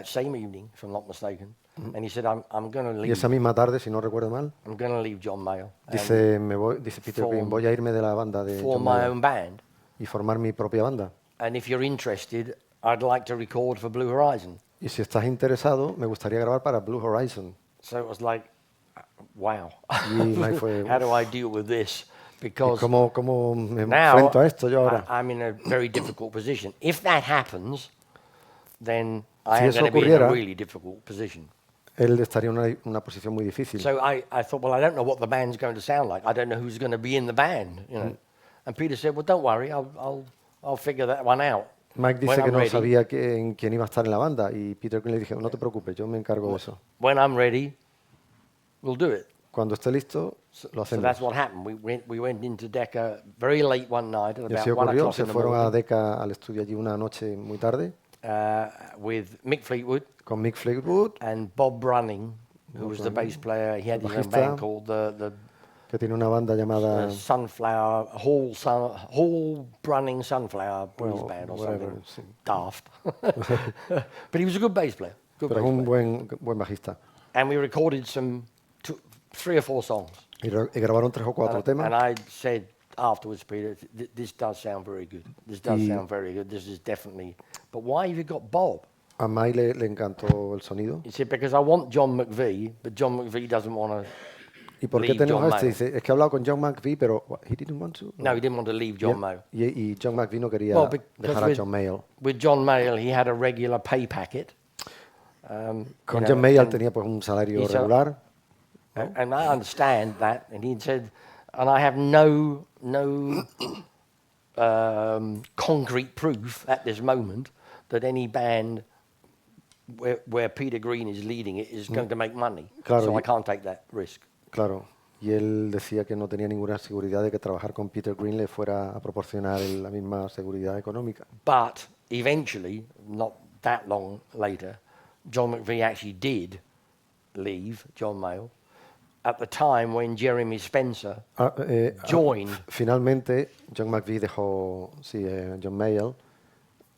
same evening, if I'm not mistaken. And he said, I'm going to leave.
Y esa misma tarde, si no recuerdo mal,
I'm going to leave John Mayall.
Dice Peter Green, voy a irme de la banda de
Form
John
my
Mayall
own band.
Y formar mi propia banda.
And if you're interested, I'd like to record for Blue Horizon.
Y si estás interesado, me gustaría grabar para Blue Horizon.
So it was like, wow.
Y fue,
how do I deal with this? Because
¿Cómo me enfrento a esto yo ahora?
I'm in a very difficult position. If that happens, then I am
Si
going to be in a really difficult position.
Él estaría en una posición muy difícil.
So I thought, well, I don't know what the band's going to sound like. I don't know who's going to be in the band, you know. And Peter said, well, don't worry, I'll figure that one out.
Mike dice que no sabía quién iba a estar en la banda y Peter Green le dije, no te preocupes, yo me encargo de eso.
When I'm ready, we'll do it.
Cuando esté listo, lo hacemos.
So that's what happened. We went into Decca very late one night at about 1 o'clock
se
in the
fueron
morning.
a Decca al estudio allí una noche muy tarde.
With Mick Fleetwood.
Con Mick Fleetwood.
And Bob Brunning, who was the bass player. He had his own band called
que tiene una banda llamada
Sunflower Hall Brunning Sunflower Blues Band or something daft. But he was a good bass player.
Pero un buen bajista.
And we recorded 3 or 4 songs.
Y grabaron 3 o 4 temas.
And I said afterwards, Peter, this does sound very good. This does sound very good. This is definitely. But why have you got Bob?
A Mike le encantó el sonido.
He said, because I want John McVie, but John McVie doesn't want to.
¿Y por qué tenemos este? Dice, es que he hablado con John McVie, pero he didn't want to.
No, he didn't want to leave John Mayall.
Y John McVie no quería dejar a John Mayall.
With John Mayall, he had a regular pay packet.
Con John Mayall tenía pues un salario regular.
And I understand that. And he said, and I have no concrete proof at this moment that any band where Peter Green is leading it is going to make money.
Claro,
so I can't take that risk.
Claro. Y él decía que no tenía ninguna seguridad de que trabajar con Peter Green le fuera a proporcionar la misma seguridad económica.
But eventually, not that long later, John McVie actually did leave John Mayall at the time when Jeremy Spencer joined.
Finalmente, John McVie dejó John Mayall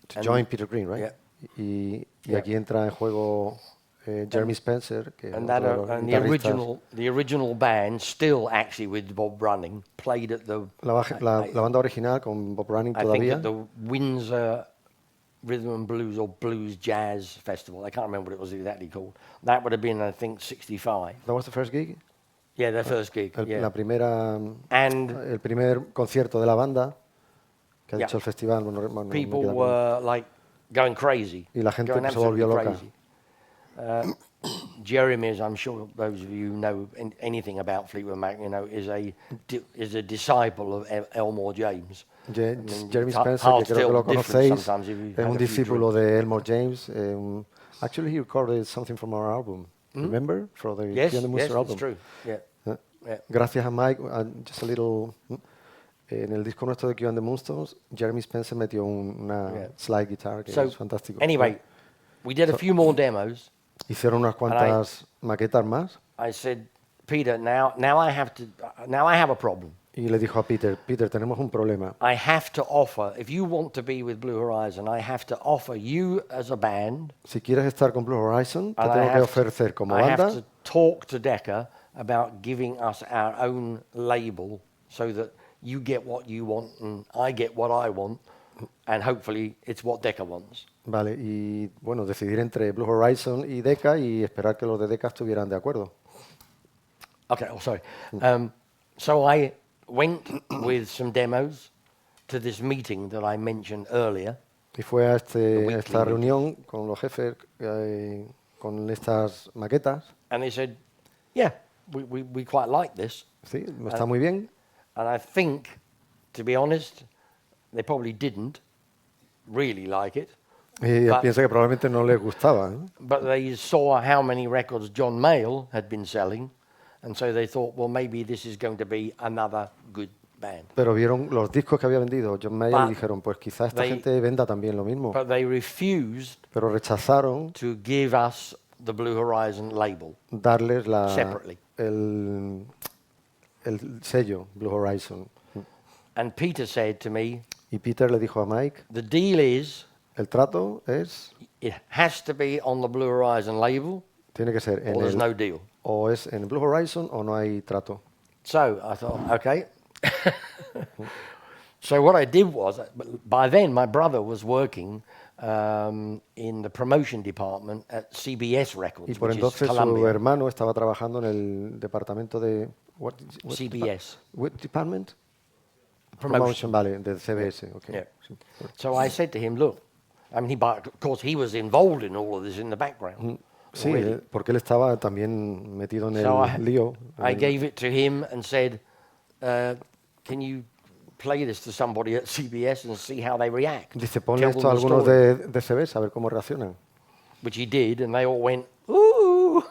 to join Peter Green, right?
Yeah.
Y aquí entra en juego Jeremy Spencer, que
and the original band, still actually with Bob Brunning, played at the.
La banda original con Bob Brunning todavía.
I think at the Windsor Rhythm and Blues or Blues Jazz Festival. I can't remember what it was exactly called. That would have been, I think, 65.
That was the first gig?
Yeah, their first gig.
El primer concierto de la banda que ha dicho el festival.
People were like going crazy.
Y la gente se volvió loca.
Jeremy, as I'm sure those of you who know anything about Fleetwood Mac, you know, is a disciple of Elmore James.
Jeremy Spencer, que creo que lo conocéis, es un discípulo de Elmore James. Actually, he recorded something from our album. Remember? For the
Yes,
Quique Bonal album.
that's true. Yeah. Yeah.
Gracias a Mike, just a little... En el disco nuestro de Quique and the Moonstones, Jeremy Spencer metió una slide guitar que es fantástico.
Anyway, we did a few more demos.
Hicieron unas cuantas maquetas más.
I said, Peter, now I have a problem.
Y le dijo a Peter, tenemos un problema.
I have to offer, if you want to be with Blue Horizon, I have to offer you as a band.
Si quieres estar con Blue Horizon, te tengo que ofrecer como banda.
I have to talk to Decca about giving us our own label so that you get what you want and I get what I want, and hopefully it's what Decca wants.
Vale, y bueno, decidir entre Blue Horizon y Decca y esperar que los de Decca estuvieran de acuerdo.
Okay, sorry. So I went with some demos to this meeting that I mentioned earlier.
Y fue a esta reunión con los jefes con estas maquetas.
And they said, yeah, we quite like this.
Sí, está muy bien.
And I think, to be honest, they probably didn't really like it.
Y pienso que probablemente no les gustaba.
But they saw how many records John Mayall had been selling, and so they thought, well, maybe this is going to be another good band.
Pero vieron los discos que había vendido John Mayall y dijeron, pues quizá esta gente venda también lo mismo.
But they refused
Pero rechazaron
to give us the Blue Horizon label
darles
separately.
el sello Blue Horizon.
And Peter said to me,
Y Peter le dijo a Mike,
the deal is,
el trato es,
it has to be on the Blue Horizon label,
tiene que ser
or there's no deal.
O es en Blue Horizon o no hay trato.
So I thought, okay. So what I did was, by then my brother was working in the promotion department at CBS Records,
Y por
which
entonces
is Columbia.
su hermano estaba trabajando en el departamento de what
CBS.
What department?
Promotion.
Vale, de CBS. Okay.
Yeah. So I said to him, look, I mean, of course he was involved in all of this in the background.
Sí, porque él estaba también metido en
So
el lío.
I gave it to him and said, can you play this to somebody at CBS and see how they react?
Dice, ponle
Tell
esto
them
a
the
algunos
story.
de CBS a ver cómo reaccionan.
Which he did, and they all went, ooh,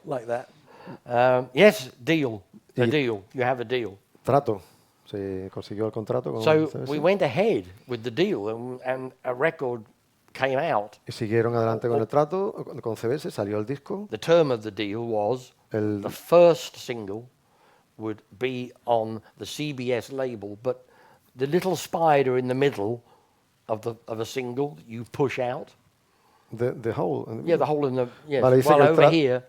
like that. Yes, deal, a deal. You have a deal.
Trato. Se consiguió el contrato con
So
CBS.
we went ahead with the deal, and a record came out.
Y siguieron adelante con el trato, con CBS, salió el disco.
The term of the deal was the first single would be on the CBS label, but the little spider in the middle of a single you push out.
The hole.
Yeah, the hole in the yes.
Vale,
well, over here,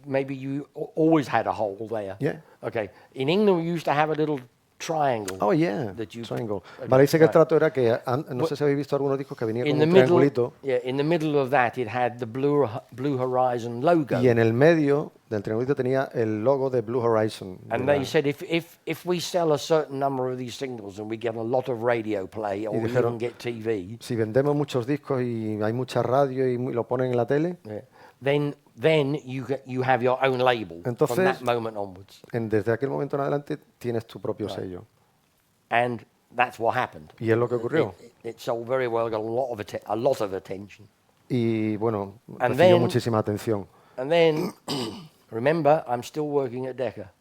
maybe you always had a hole there.
Yeah.
Okay. In England, we used to have a little triangle.
Oh, yeah,
that you,
triangle.
Okay,
Vale, dice que el
right.
trato era que, no sé si habéis visto algunos discos que venía con
In
un
the middle,
triangulito.
yeah, in the middle of that, it had the Blue Horizon logo.
Y en el medio del triangulito tenía el logo de Blue Horizon.
And they said, if we sell a certain number of these singles and we get a lot of radio play, or we even get TV,
si vendemos muchos discos y hay mucha radio y lo ponen en la tele,
yeah, then you have your own label.
Entonces,
from that moment onwards.
Desde aquel momento en adelante tienes tu propio sello.
And that's what happened.
Y es lo que ocurrió.
It sold very well, got a lot of attention.
Y bueno,
And
recibió
then-
muchísima atención.
And then, remember, I'm still working at Decca.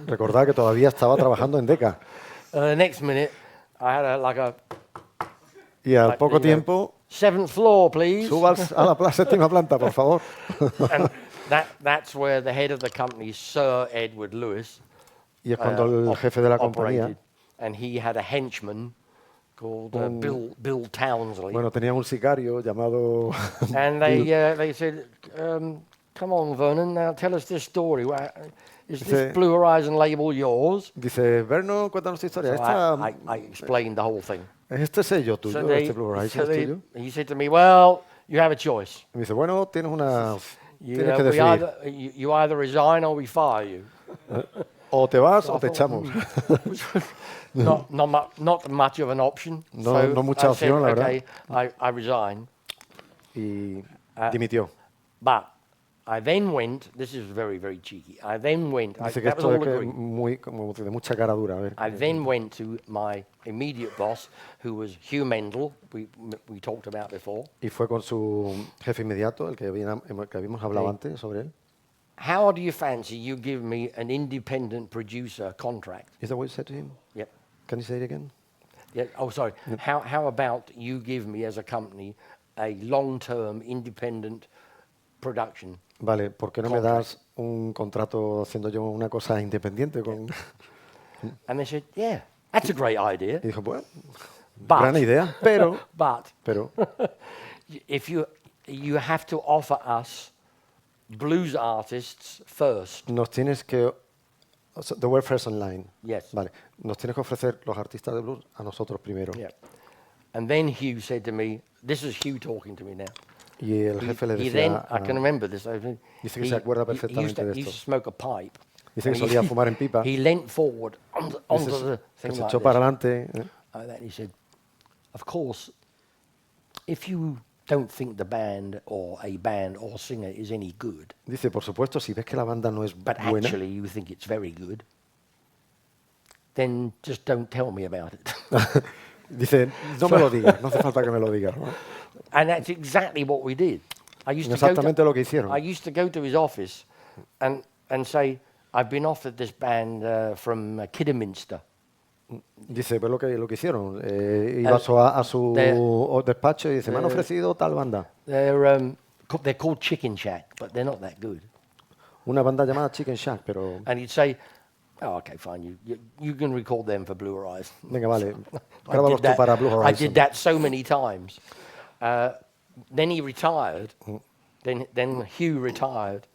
Recordad que todavía estaba trabajando en Decca.
The next minute, I had a
Y al
Like,
poco
you know,
tiempo,
7th floor, please.
suba a la séptima planta, por favor.
And that's where the head of the company, Sir Edward Lewis,
Y es cuando el jefe de la compañía,
operated, and he had a henchman called Bill Townsley.
bueno, tenía un sicario llamado...
And they said, come on, Vernon, now tell us this story. Is this Blue Horizon label yours?
Dice, Vernon, cuéntanos tu historia.
So I explained the whole thing.
¿Es este sello tuyo?
So
¿Este Blue Horizon es tuyo?
he said to me, well, you have a choice.
Y me dice, bueno, tienes
You,
tienes que decidir.
you either resign or we fire you.
O te vas o te echamos.
Not much of an option.
No-
so
no mucha
I said,
opción, la verdad.
okay, I resign.
Y dimitió.
But I then went, this is very, very cheeky, I then went,
Dice que
that was
esto
all
es que
agreed.
muy, como de mucha cara dura. A ver.
I then went to my immediate boss, who was Hugh Mendel, we talked about before.
Y fue con su jefe inmediato, el que habíamos hablado
Sí.
antes sobre él.
How do you fancy you give me an independent producer contract?
Is that what you said to him?
Yep.
Can you say it again?
Yeah, oh, sorry. How about you give me as a company a long-term independent production?
Vale, ¿por qué no me das un contrato haciendo yo una cosa independiente?
And they said, yeah, that's a great idea.
Y dijo, bueno,
But-
gran idea, pero
But if you have to offer us blues artists first.
nos tienes que... The word first online.
Yes.
Vale, nos tienes que ofrecer los artistas de blues a nosotros primero.
Yeah. And then Hugh said to me, this is Hugh talking to me now.
Y el jefe le
He then,
decía...
I can remember this.
Dice que se acuerda perfectamente de
he used
esto.
to smoke a pipe.
Dice que
And
solía fumar en pipa.
He leant forward onto
Dice
the
que
thing
se
like
echó
this.
para adelante.
Like that. He said, of course, if you don't think the band or a band or singer is any good,
Dice, por supuesto, si ves que la banda no es
but
buena,
actually you think it's very good, then just don't tell me about it.
dice, no me lo digas, no hace falta que me lo digas. ¿no?
And that's exactly what we did. I used to
Exactamente lo que hicieron.
I used to go to his office and say, I've been offered this band from Kidderminster.
Dice, pues lo que hicieron. Iba a su despacho y dice, me han ofrecido tal banda.
They're called Chicken Shack, but they're not that good.
Una banda llamada Chicken Shack, pero...
And he'd say, oh, okay, fine, you can record them for Blue Horizon.
Venga, vale, grábalos tú para Blue Horizon.
I did that so many times. Then he retired. Then Hugh retired.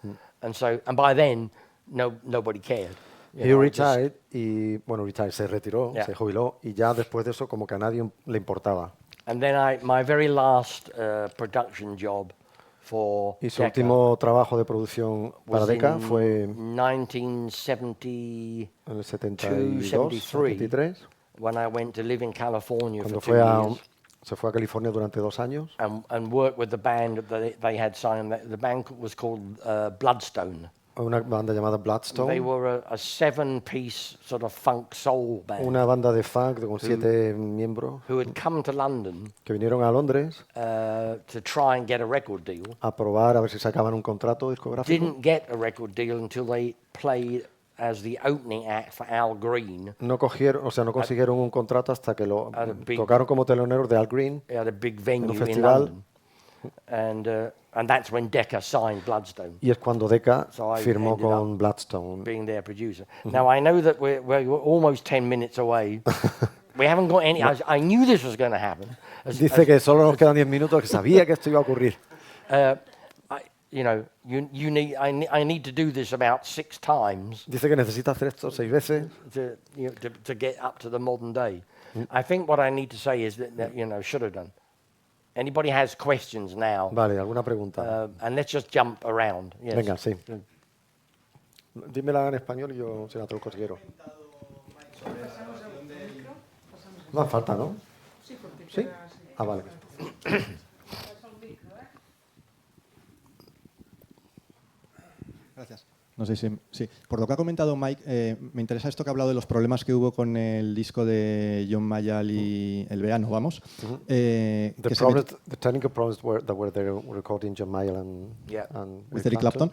And by then, nobody cared.
He retired y, bueno, se retiró,
Yeah.
se jubiló y ya después de eso como que a nadie le importaba.
And then my very last production job for
Y su
Decca
último trabajo de producción para
was
Decca
in
fue
1970,
en el 72, 73,
when I went to live in California
cuando
for 2 years
se fue a California durante 2 años.
and worked with the band that they had signed. The band was called Bloodstone.
Una banda llamada
They
Bloodstone,
were a 7-piece sort of funk soul band
una banda de funk con 7 miembros
who had come to London
que vinieron a Londres
to try and get a record deal.
a probar a ver si sacaban un contrato discográfico.
Didn't get a record deal until they played as the opening act for Al Green
No consiguieron un contrato hasta que lo
At a big-
tocaron como teloneros de Al Green.
at a big venue in
festival.
London. And that's when Decca signed Bloodstone,
Y es cuando Decca
So I
firmó
ended up
con Bloodstone.
being their producer. Now, I know that we're almost 10 minutes away. We haven't got any... I knew this was going to happen.
Dice que solo nos quedan 10 minutos, que sabía que esto iba a ocurrir.
I need to do this about 6 times
Dice que necesita hacer esto 6 veces.
to get up to the modern day. I think what I need to say is that should have done. Anybody has questions now?
Vale, ¿alguna pregunta?
And let's just jump around. Yes.
Venga, sí. Dímela en español y yo se la traduzco si quiero. No hace falta, ¿no? ¿Sí? Ah, vale.
Gracias. No sé si... Sí. Por lo que ha comentado Mike, me interesa esto que ha hablado de los problemas que hubo con el disco de John Mayall y El Verano, vamos.
The technical problems that were there recording John Mayall and
with Eric Clapton.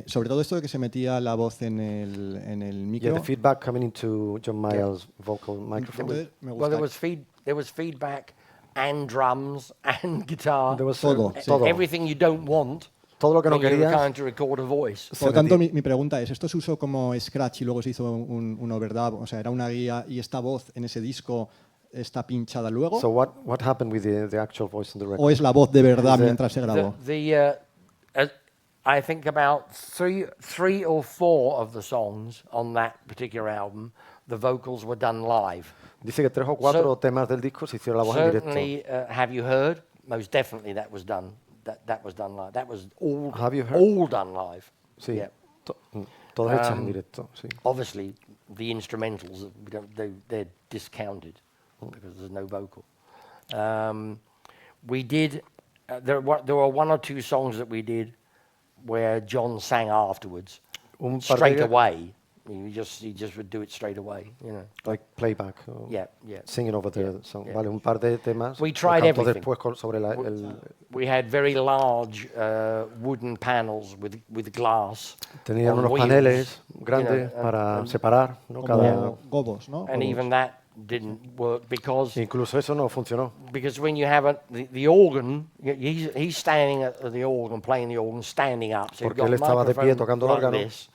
Sobre todo esto de que se metía la voz en el micro.
Yeah, the feedback coming into John Mayall's vocal microphone.
Entonces, me
Well,
gusta-
there was feedback and drums and guitar.
There was
Todo, sí.
todo.
Everything you don't want
Todo lo que no
when you're
querías.
trying to record a voice.
Por lo tanto, mi pregunta es, ¿esto se usó como scratch y luego se hizo un overdub? O sea, ¿era una guía y esta voz en ese disco está pinchada luego?
So what happened with the actual voice in the record?
¿O es la voz de verdad
The-
mientras se grabó?
I think about three or four of the songs on that particular album, the vocals were done live.
Dice que 3 o 4 temas del disco se hicieron la voz en directo.
Certainly, Have You Heard? Most definitely that was done. That was done live. That was all,
Have You Heard?
all done live.
Sí,
Yeah.
todas hechas en directo, sí.
Obviously, the instrumentals, they're discounted because there's no vocal. We did, there were 1 or 2 songs that we did where John sang afterwards,
Un par
straight
de,
away. He just would do it straight away, you know.
like playback,
Yeah, yeah.
singing over the song.
yeah.
Vale, un par de temas.
We
lo
tried
cantó
everything.
después sobre el...
We had very large wooden panels with glass.
Tenían
on
unos
wheels,
paneles
you know,
grandes para separar, ¿no?
Como gobos, ¿no?
and
Gobos.
even that didn't work because
Incluso eso no funcionó.
when you have the organ, he's standing at the organ, playing the organ, standing up. So
Porque
you've
él
got
estaba de pie
microphone
tocando el
like
órgano.
this.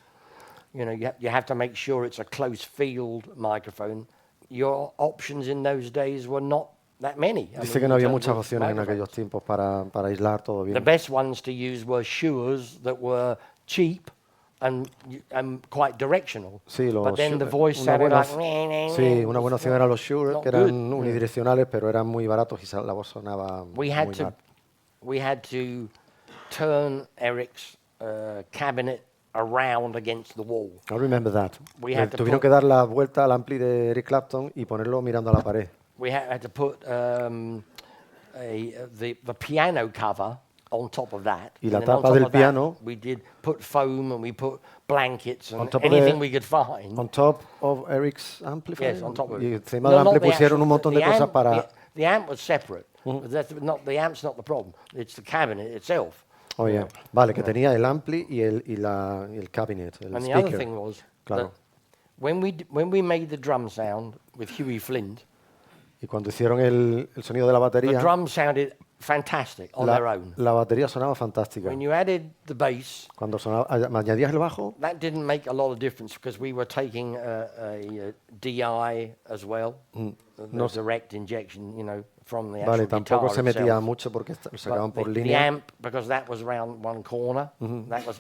You know, you have to make sure it's a close field microphone. Your options in those days were not that many.
Dice que no había muchas opciones en aquellos tiempos para aislar todo
The
bien.
best ones to use were Shure's that were cheap and quite directional.
Sí,
But then the voice
una
sounded
buena,
like...
sí, una buena opción eran los Shure,
not
que eran
good.
unidireccionales, pero eran muy baratos y la voz sonaba
We
muy
had
mal.
to turn Eric's cabinet around against the wall.
I remember that.
We had to
Tuvieron
put-
que dar la vuelta al ampli de Eric Clapton y ponerlo mirando a la pared.
We had to put the piano cover on top of that.
Y la
And then on
tapa
top
del
of that,
piano-
we did put foam and we put blankets
On
and
top of
anything
the-
we could find.
On top of Eric's amplifier.
Yes, on top of
Y
it.
encima del
not
ampli
the
pusieron
actual-
un montón de
the
cosas
amp-
para...
The amp was separate. But the amp's not the problem. It's the cabinet itself.
Oye, vale, que tenía el ampli y el cabinet, el
And the other
speaker.
thing was
Claro.
that when we made the drum sound with Huey Flint,
Y cuando hicieron el sonido de la
the
batería,
drums sounded fantastic on their own.
la batería sonaba fantástica.
When you added the bass,
Cuando añadías el bajo,
that didn't make a lot of difference because we were taking a DI as well,
No
the direct injection, you know, from the actual
vale, tampoco
guitar
se metía
itself.
mucho porque lo
But
sacaban por
the
línea.
amp, because that was around one corner,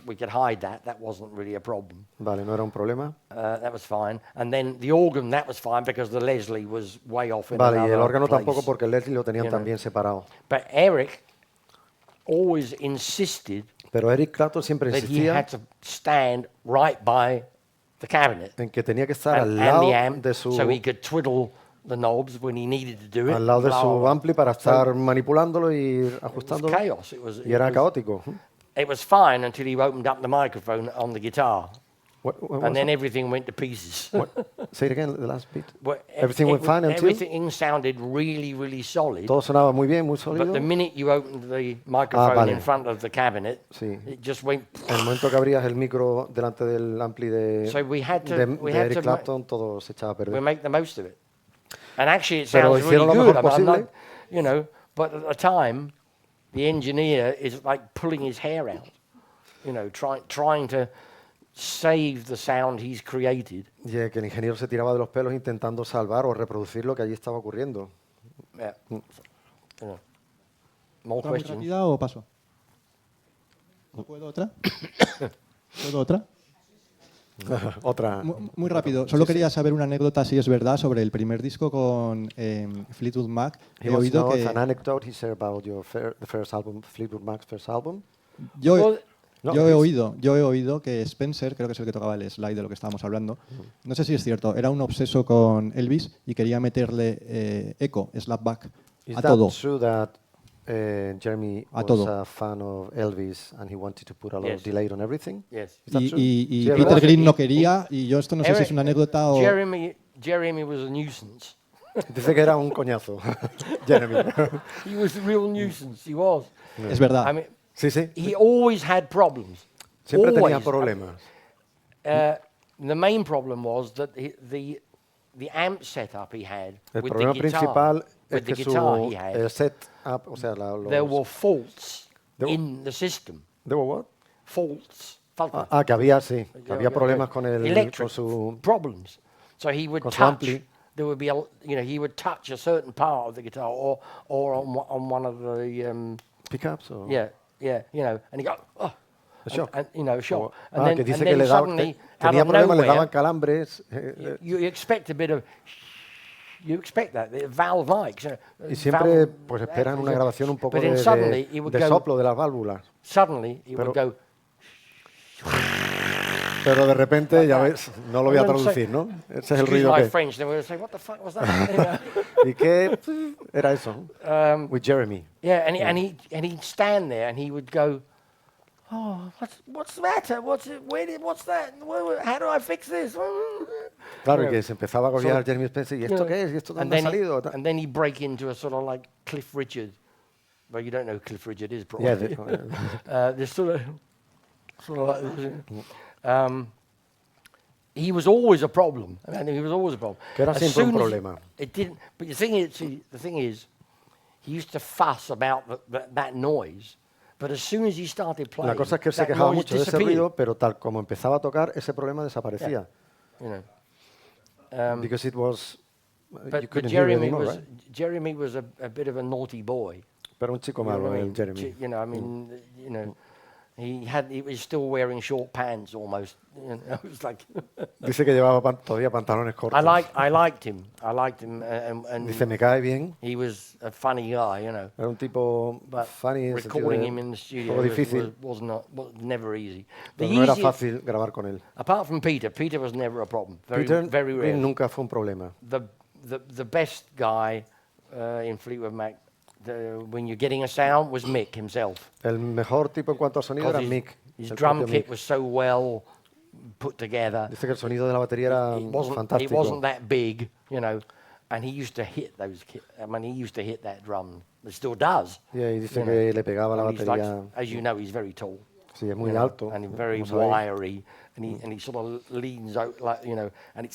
we could hide that. That wasn't really a problem.
Vale, no era un problema.
That was fine. And then the organ, that was fine because the Leslie was way off in
Vale, y
another
el órgano
place.
tampoco porque el Leslie lo tenían
You know.
también separado.
But Eric always insisted
Pero Eric Clapton siempre
that he
insistía
had to stand right by the cabinet
en que tenía que estar al
and
lado
the amp
de su,
so he could twiddle the knobs when he needed to do it.
al lado de
blah,
su
blah, blah.
ampli para estar manipulándolo y
It was
ajustándolo.
chaos.
Y era caótico.
It was fine until he opened up the microphone on the guitar,
What was
and then
it?
everything went to pieces.
Say it again, the last bit.
Well,
Everything went fine until-
everything sounded really, really solid.
Todo sonaba muy bien, muy
But
sólido.
the minute you opened the microphone
vale.
in front of the cabinet,
Sí.
it just went.
En el momento que abrías el micro delante del ampli de,
So we had to-
de,
we
de
had
Eric
to
Clapton, todo se echaba a
We
perder.
make the most of it. And actually, it
Pero
sounds really
hicieron lo
good.
mejor
I'm
posible.
not, you know, but at the time, the engineer is like pulling his hair out, you know, trying to save the sound he's created.
Y que el ingeniero se tiraba de los pelos intentando salvar o reproducir lo que allí estaba ocurriendo.
Yeah. You know. More
¿Otra muy
questions?
rápida o paso? ¿Puedo otra? ¿Puedo otra?
Otra.
Muy rápido. Solo quería saber una anécdota, si es verdad, sobre el primer disco con Fleetwood Mac.
He
He
wants to
oído
know
que...
an anecdote he shared about the first album, Fleetwood Mac's first album.
Yo,
Well,
No,
yo
please.
he oído que Spencer, creo que es el que tocaba el slide de lo que estábamos hablando, no sé si es cierto, era un obseso con Elvis y quería meterle eco, slapback,
Is
a
that
todo.
true that Jeremy
A
was
todo.
a fan of Elvis and he wanted to put a lot
Yes.
of delay on everything?
Yes.
Is that
Y,
true?
y
Sí, es
Peter
verdad.
Green no quería, y yo esto no sé si es una anécdota o...
Jeremy was a nuisance.
Dice que era un coñazo, Jeremy.
He was a real nuisance. He was.
Es verdad.
I mean,
Sí, sí.
he always had problems.
Siempre tenía
Always.
problemas.
The main problem was that the amp setup he had
El
with
problema
the guitar,
principal es
with the
que
guitar
su
he had,
el setup, o sea, los,
there were faults
There were-
in the system.
¿There were what?
Faults. Falta.
Que había, sí. Que
Yeah,
había
yeah,
problemas
yeah.
con
Electric
su...
problems. So he would
con su
touch.
ampli.
There would be, he would touch a certain part of the guitar, or on one of the,
Pickups o...
yeah, and he go, oh,
A shock.
and shock.
O-
And then,
que dice
and
que
then
le daba,
suddenly,
tenía
out of
problemas, le
nowhere,
daban calambres.
you expect a bit of, you expect that, the valve mics.
Y siempre
valve-
pues esperan una grabación un poco
But then suddenly he would
de
go,
soplo de las válvulas.
suddenly he would go,
Pero de repente, ya ves, no lo voy a
And then
traducir, ¿no? Ese es el
excuse
ruido
my
que...
French, then we would say, what the fuck was that? You know?
¿Y qué era eso? With Jeremy.
Yeah, and he'd stand there and he would go, oh, what's that? What's that? How do I fix this?
Claro,
You
y que
know,
se empezaba a agobiar
so-
Jeremy Spencer, ¿y
you
esto
know,
qué es? ¿Y esto
and
dónde ha
then
salido?
and then he'd break into a sort of like Cliff Richard. Well, you don't know who Cliff Richard is, probably.
Yeah,
This sort of like this. He was always a problem. I mean, he was always a problem.
Que era
As
siempre un
soon as
problema.
It didn't. But the thing is, he used to fuss about that noise. But as soon as he started playing,
La cosa es que él se
that
quejaba
noise
mucho de ese
disappeared.
ruido, pero tal como empezaba a tocar, ese problema desaparecía.
You know.
Because it was, you
But
couldn't hear it
Jeremy
anymore,
was
right?
Jeremy was a bit of a naughty boy.
Pero un chico
You know
malo,
what I
el
mean?
Jeremy.
You know, I mean, you know, he was still wearing short pants almost. You know, it was like.
Dice que llevaba todavía pantalones cortos.
I liked him. And
Dice, me cae bien.
he was a funny guy, you know.
Era un tipo
But
funny. en el sentido
recording
de
him in the
un
studio
poco difícil.
was never easy.
Pero no era fácil grabar con él.
Apart from Peter was never a problem.
Peter
Very rare.
nunca fue un problema.
The best guy in Fleetwood Mac, when you're getting a sound, was Mick himself.
El mejor tipo en cuanto a sonido era
Because
Mick.
His
el
drum
propio
kit
Mick.
was so well put together.
Dice que el sonido de la batería era
It
fantástico.
wasn't that big, you know, and he used to hit he used to hit that drum. He still does.
Yeah, y dice
you
que
know.
le pegaba la
And he's like,
batería.
as you know, he's very tall.
Sí, es muy
you know,
alto.
and he's very
como sabéis.
wiry, and he sort of leans out like, you know, and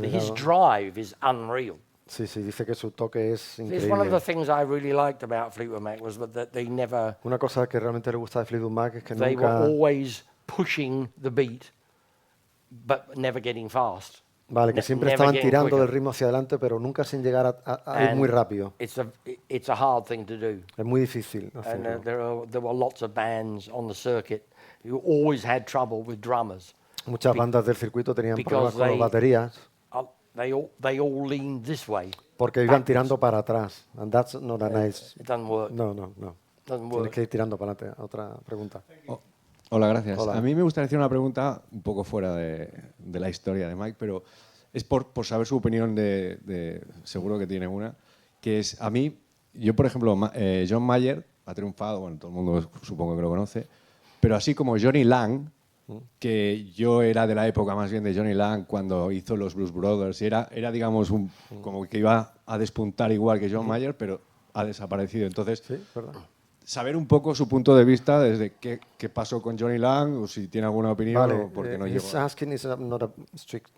his drive is unreal.
Sí, dice que su toque es
It's one of the
increíble.
things I really liked about Fleetwood Mac was that they never,
Una cosa que realmente le gusta de Fleetwood Mac es que
they were
nunca...
always pushing the beat, but never getting fast.
Vale, que siempre
never
estaban
getting
tirando
quicker.
del ritmo hacia adelante, pero nunca sin llegar a ir
And
muy rápido.
It's a hard thing to do.
Es muy difícil
And
hacerlo.
there were lots of bands on the circuit who always had trouble with drummers.
Muchas bandas del circuito tenían problemas
because
con las
they-
baterías
They all leaned this way.
porque iban tirando para atrás. And that's not a nice...
It doesn't work.
No.
Doesn't
Tienes
work.
que ir tirando para adelante. Otra pregunta.
Hola, gracias.
Hola.
A mí me gustaría hacer una pregunta un poco fuera de la historia de Mike, pero es por saber su opinión seguro que tiene una, que es, a mí, yo por ejemplo, John Mayer ha triunfado, bueno, todo el mundo supongo que lo conoce, pero así como Johnny Lang, que yo era de la época más bien de Johnny Lang cuando hizo los Blues Brothers, y era digamos, como que iba a despuntar igual que John Mayer, pero ha desaparecido. Entonces,
Sí, ¿verdad?
saber un poco su punto de vista desde qué pasó con Johnny Lang, o si tiene alguna opinión,
Vale,
o por qué no
he's
llegó.
asking is not a strict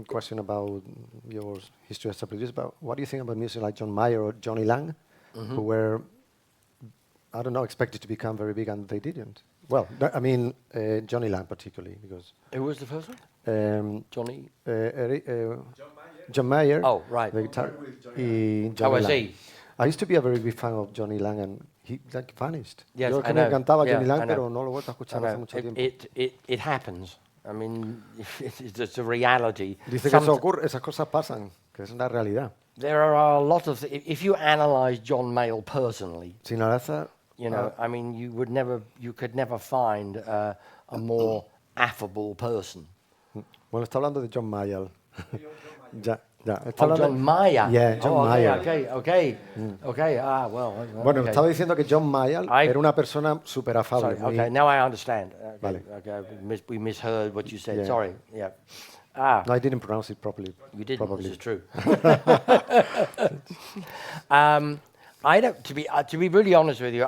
question about your history as a producer, but what do you think about music like John Mayer or Johnny Lang, who were, I don't know, expected to become very big and they didn't? Well, I mean, Johnny Lang particularly, because
Who was the first one? Johnny.
John Mayer,
Oh, right.
the guitar, y
How
Johnny
was
Lang.
he?
I used to be a very big fan of Johnny Lang and he like vanished.
Yes,
Yo
I
que me
know.
encantaba
Yeah,
Johnny Lang,
I know.
pero no lo he vuelto a
I
escuchar
know.
hace mucho tiempo.
It happens. I mean, it's a reality.
Dice que eso ocurre, esas cosas pasan, que es una realidad.
There are a lot of if you analyze John Mayall personally,
Sin analizar,
you know, I mean, you could never find a more affable person.
bueno, está hablando de John Mayer. ya. Está
Oh,
hablando
John Mayer.
Yeah, John Mayer.
Okay.
Bueno,
okay.
estaba diciendo que John Mayer era una persona súper afable.
Sorry,
muy-
okay, now I understand. Okay,
Vale.
okay, we misheard what you said.
Yeah.
Sorry. Yeah.
No, I didn't pronounce it properly.
You didn't.
Probably.
This is true. I don't. To be really honest with you,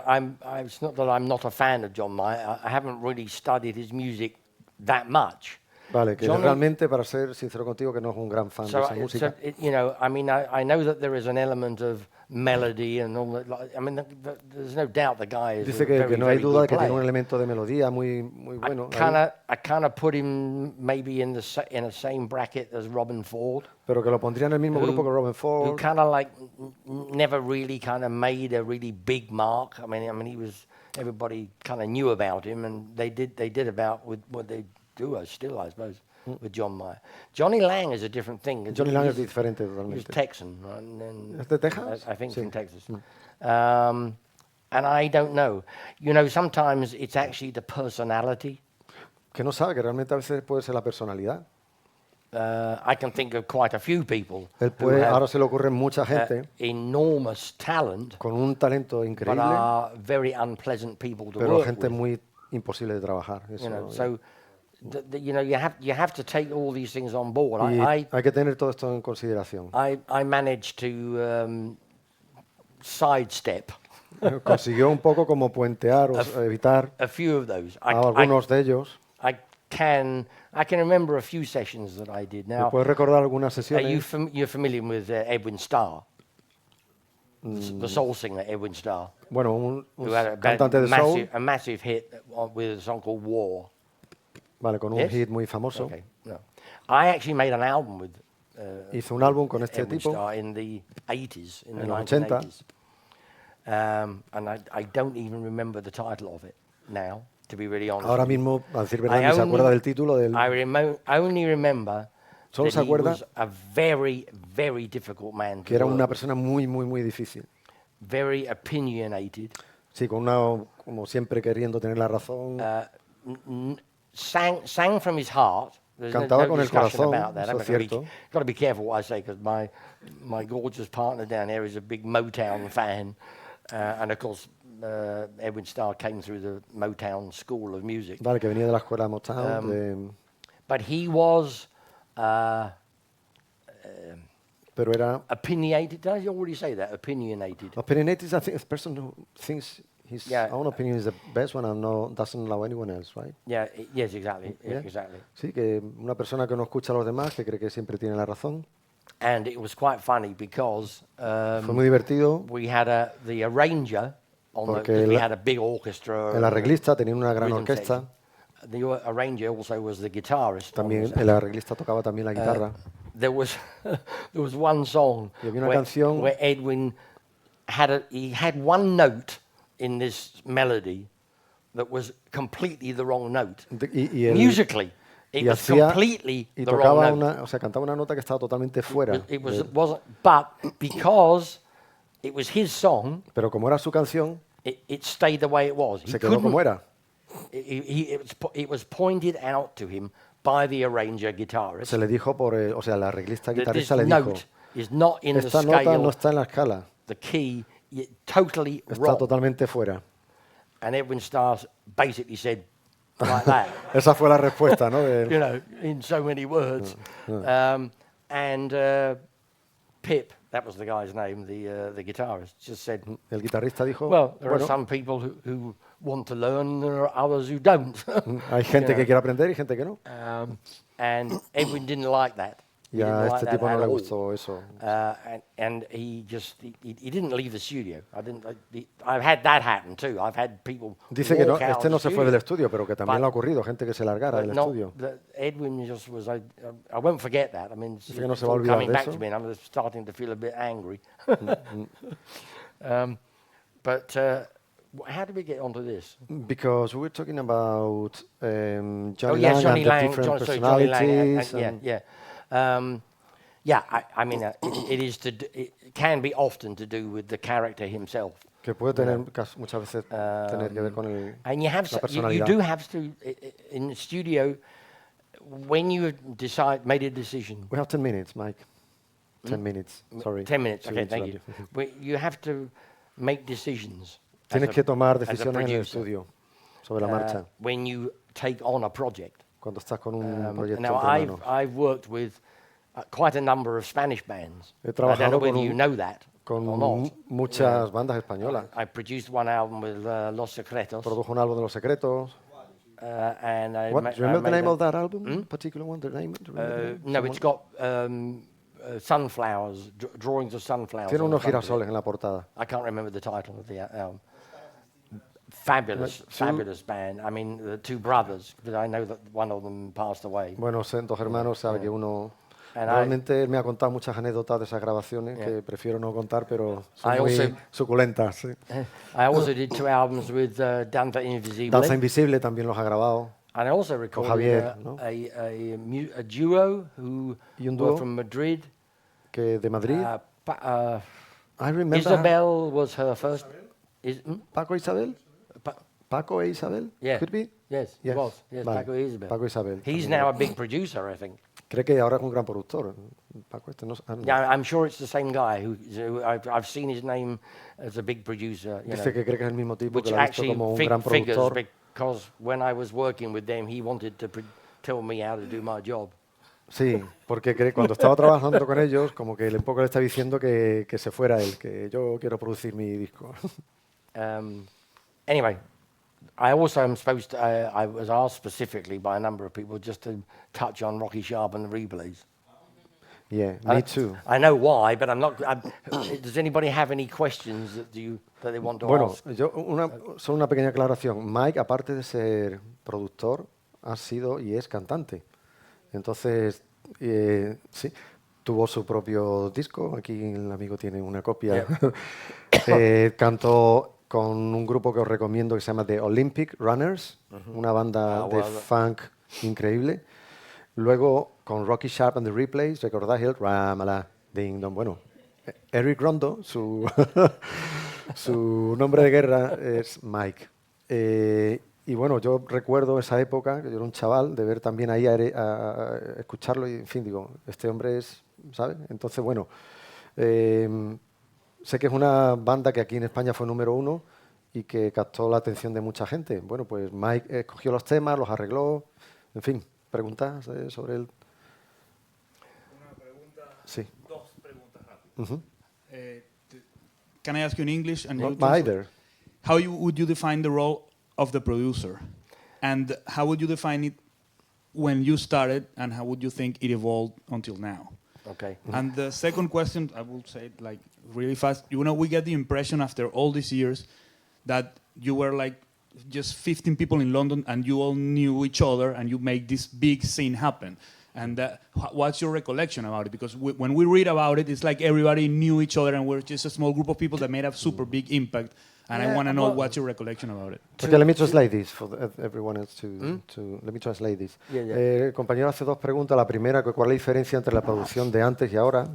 it's not that I'm not a fan of John Mayer. I haven't really studied his music that much.
Vale, que
Johnny-
realmente, para ser sincero contigo, que no es un gran fan de esa música.
you know, I mean, I know that there is an element of melody and all that. I mean, there's no doubt the guy is
Dice
a
que
very,
no hay
very
duda de
good
que tiene un
player.
elemento de melodía muy bueno. ahí,
I kind of put him maybe in the same bracket as Robin Ford,
pero que lo pondría en el mismo grupo que Robin
who
Ford.
kind of like never really kind of made a really big mark. I mean, he was, everybody kind of knew about him, and they did about with what they do still, I suppose, with John Mayer. Johnny Lang is a different thing.
Johnny Lang es
He's-
diferente
He was
totalmente.
Texan, right? And
¿Es de Texas?
I think
Sí.
from Texas. And I don't know. You know, sometimes it's actually the personality.
Que no sabe, que realmente a veces puede ser la personalidad.
I can think of quite a few people
Él
who
puede,
have
ahora se le ocurre mucha gente
enormous talent,
con un talento
but
increíble,
are very unpleasant people to
pero
work
gente
with.
muy imposible de trabajar. Eso,
So you know, you have to take all these things on board.
y hay que tener todo esto en consideración.
I managed to sidestep
Consiguió un poco como puentear o evitar
a few of those.
algunos de ellos.
I can remember a few sessions that I did. Now,
¿Puedes recordar algunas
are you
sesiones?
you're familiar with Edwin Starr, the soul singer Edwin Starr,
Bueno, un
who had
cantante de soul,
a massive hit with a song called War.
vale, con un
Yes?
hit muy famoso.
Okay, no. I actually made an album with
Hizo un álbum con este
Edwin
tipo
Starr in the 80s, in the
en los 80.
1980s. And I don't even remember the title of it now, to be really honest.
Ahora
with you.
mismo, a decir verdad, ni se acuerda del título del...
I only remember
Solo
that
se
he
acuerda
was a very, very difficult man
que
to
era
work
una
with.
persona muy, muy, muy difícil.
Very opinionated.
Sí, con una, como siempre queriendo tener la razón.
Sang from his heart. There's
Cantaba
no
con el
discussion
corazón,
about that.
eso es cierto.
Got to be careful what I say, because my gorgeous partner down there is a big Motown fan, and of course Edwin Starr came through the Motown School of Music.
Vale, que venía de la escuela Motown.
But he was
Pero era...
opinionated. Did I already say that? Opinionated.
Opinionated, I think, is a person who thinks his
Yeah.
own opinion is the best one and doesn't allow anyone else, right?
Yeah. Yes. Exactly.
Yeah.
Exactly.
Sí, que una persona que no escucha a los demás, que cree que siempre tiene la razón.
And it was quite funny because
Fue muy divertido.
we had the arranger on
Porque
because we
el-
had a big orchestra.
El arreglista tenía una gran
rhythm
orquesta.
section. The arranger also was the guitarist. on
También
the
el arreglista tocaba también la guitarra.
there was one song
Y había una
where,
canción-
where Edwin had one note in this melody that was completely the wrong note.
Y él-
Musically, it
y
was
hacía-
completely
y
the wrong
tocaba
note.
o sea, cantaba una nota que estaba totalmente fuera.
Wasn't, but because it was his song,
Pero como era su canción,
it stayed the way it was. He
se quedó como
couldn't-
era.
it was pointed out to him by the arranger guitarist
Se le dijo por, o sea, el arreglista
that this
guitarrista le dijo,
note is not in the
esta nota
scale,
no está en la escala,
the key, totally
está
wrong.
totalmente fuera.
And Edwin Starr basically said like that,
Esa fue la respuesta, ¿no?
you know, in so many words. And Pip, that was the guy's name, the guitarist, just said,
El guitarrista dijo,
well, there
bueno,
are some people who want to learn, and there are others who don't.
hay gente
you
que
know.
quiere aprender y gente que no.
And Edwin didn't like that.
Y a este tipo no le gustó eso.
And he didn't leave the studio. I've had that happen too. I've had people
Dice que no,
walk out
este
of
no
the
se fue del
studio.
estudio, pero que también
But-
le ha ocurrido, gente que se largara del estudio.
Edwin just was. I won't forget that. I mean, it's
que no se
all
va a olvidar
coming
de
back
eso.
to me, and I'm starting to feel a bit angry. But how did we get onto this?
Because we were talking about Johnny
Oh yes,
Lang
Johnny
and the
Lang.
different
Johnny Lang.
personalities.
I mean, it can be often to do with the character himself.
Que puede tener muchas veces tener que ver con
And you have
la
you
personalidad.
do have to in the studio when you made a decision.
We have 10 minutes, Mike. 10 minutes, sorry.
10 minutes.
Sí,
Okay,
sí,
thank
sí.
you. You have to make decisions.
Tienes
as a-
que tomar
as a
decisiones en el
producer,
estudio, sobre la marcha,
when you take on a project.
cuando estás con un proyecto
Now
entre manos.
I've worked with quite a number of Spanish bands.
He
I don't know
trabajado
whether
con
you know that
con
or not.
muchas bandas españolas.
I produced one album with Los Secretos.
Produjo un álbum de Los Secretos.
And I
What,
ma-
do you remember
I
the name
made
of that album? Particular one, the name? Do you remember the name?
No, it's got sunflowers, drawings of sunflowers.
Tiene
on
unos
the front of it.
girasoles en la portada.
I can't remember the title of the album. Fabulous, fabulous band. I mean, the two brothers, but I know that one of them passed away.
Bueno, son dos hermanos, sabe que uno...
And
Realmente él me ha contado muchas anécdotas de esas grabaciones que prefiero no contar, pero son
I
muy
also-
suculentas. Sí.
I also did 2 albums with Danza Invisible.
Danza Invisible también los ha grabado.
And I also recorded
Javier, ¿no?
a duo who
Y un
were
dúo
from Madrid.
Que de Madrid, I remember
Isabel was her first.
Paco e Isabel. Paco e Isabel,
Yeah.
could be?
Yes,
Yes.
it was. Yes,
Vale.
Paco Isabel.
Paco Isabel.
He's
también.
now a big producer, I think.
Cree que ahora es un gran productor. Paco este no, no.
Yeah, I'm sure it's the same guy who I've seen his name as a big producer. You
Dice
know,
que cree que es el mismo tipo
which
que lo ha visto
actually
como un gran
figures
productor.
because when I was working with them, he wanted to tell me how to do my job.
Sí, porque cuando estaba trabajando con ellos, como que un poco le estaba diciendo que se fuera él, que yo quiero producir mi disco.
Anyway, I also am supposed to, I was asked specifically by a number of people just to touch on Rocky Sharp and the replays.
Yeah, me too.
I know why, but I'm not. Does anybody have any questions that they want to ask?
Bueno, solo una pequeña aclaración. Mike, aparte de ser productor, ha sido y es cantante. Entonces, sí, tuvo su propio disco. Aquí el amigo tiene una copia. Cantó con un grupo que os recomiendo que se llama The Olympic Runners, una banda de funk increíble. Luego, con Rocky Sharp and the Replays, recordáis el Ramala Ding Dong. Bueno, Eric Rondo, su nombre de guerra es Mike. Y bueno, yo recuerdo esa época, que yo era un chaval, de ver también ahí a escucharlo y, en fin, digo, este hombre es, ¿sabes? Entonces, bueno, sé que es una banda que aquí en España fue número 1 y que captó la atención de mucha gente. Bueno, pues Mike escogió los temas, los arregló, en fin, preguntas sobre él.
Una pregunta,
sí.
Dos preguntas rápidas. Can I ask you in English? And you
either.
How would you define the role of the producer, and how would you define it when you started, and how would you think it evolved until now?
Okay.
And the second question, I will say it like really fast. You know, we get the impression after all these years that you were like just 15 people in London, and you all knew each other, and you make this big scene happen. And what's your recollection about it? Because when we read about it, it's like everybody knew each other, and we're just a small group of people that made a super big impact. And I want to know what's your recollection about it.
Okay, let me translate this for everyone else to let me translate this.
Yeah.
El compañero hace dos preguntas. La primera, ¿cuál es la diferencia entre la producción de antes y ahora?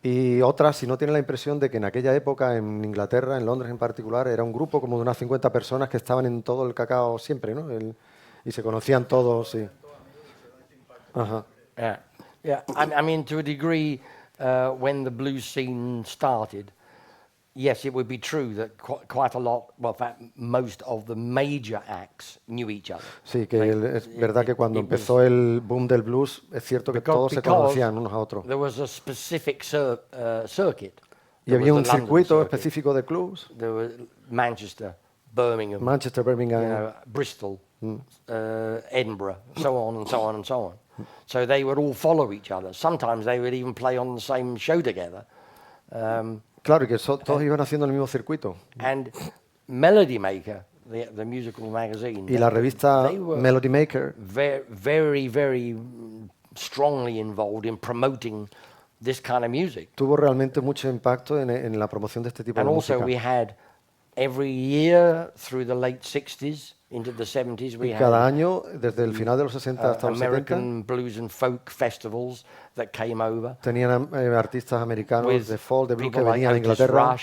Y otra, si no tiene la impresión de que en aquella época, en Inglaterra, en Londres en particular, era un grupo como de unas 50 personas que estaban en todo el cacao siempre, ¿no? Y se conocían todos. Sí.
Yeah. I mean, to a degree, when the blues scene started, yes, it would be true that quite a lot, well, in fact, most of the major acts knew each other.
Sí, que es verdad que cuando empezó el boom del blues, es cierto que todos se conocían unos a otros.
There was a specific circuit.
Y había un circuito específico de clubs.
There was Manchester, Birmingham, Bristol, Edinburgh, so on and so on and so on. So they would all follow each other. Sometimes they would even play on the same show together.
Claro, y que todos iban haciendo el mismo circuito.
And Melody Maker, the musical magazine.
Y la revista Melody Maker.
Very, very strongly involved in promoting this kind of music.
Tuvo realmente mucho impacto en la promoción de este tipo de música.
And also we had every year through the late 60s into the 70s we
cada
had
año desde el final de los 60 hasta los 70
American blues and folk festivals that came over.
Tenían artistas americanos de folk, de blues que
like
venían a Inglaterra.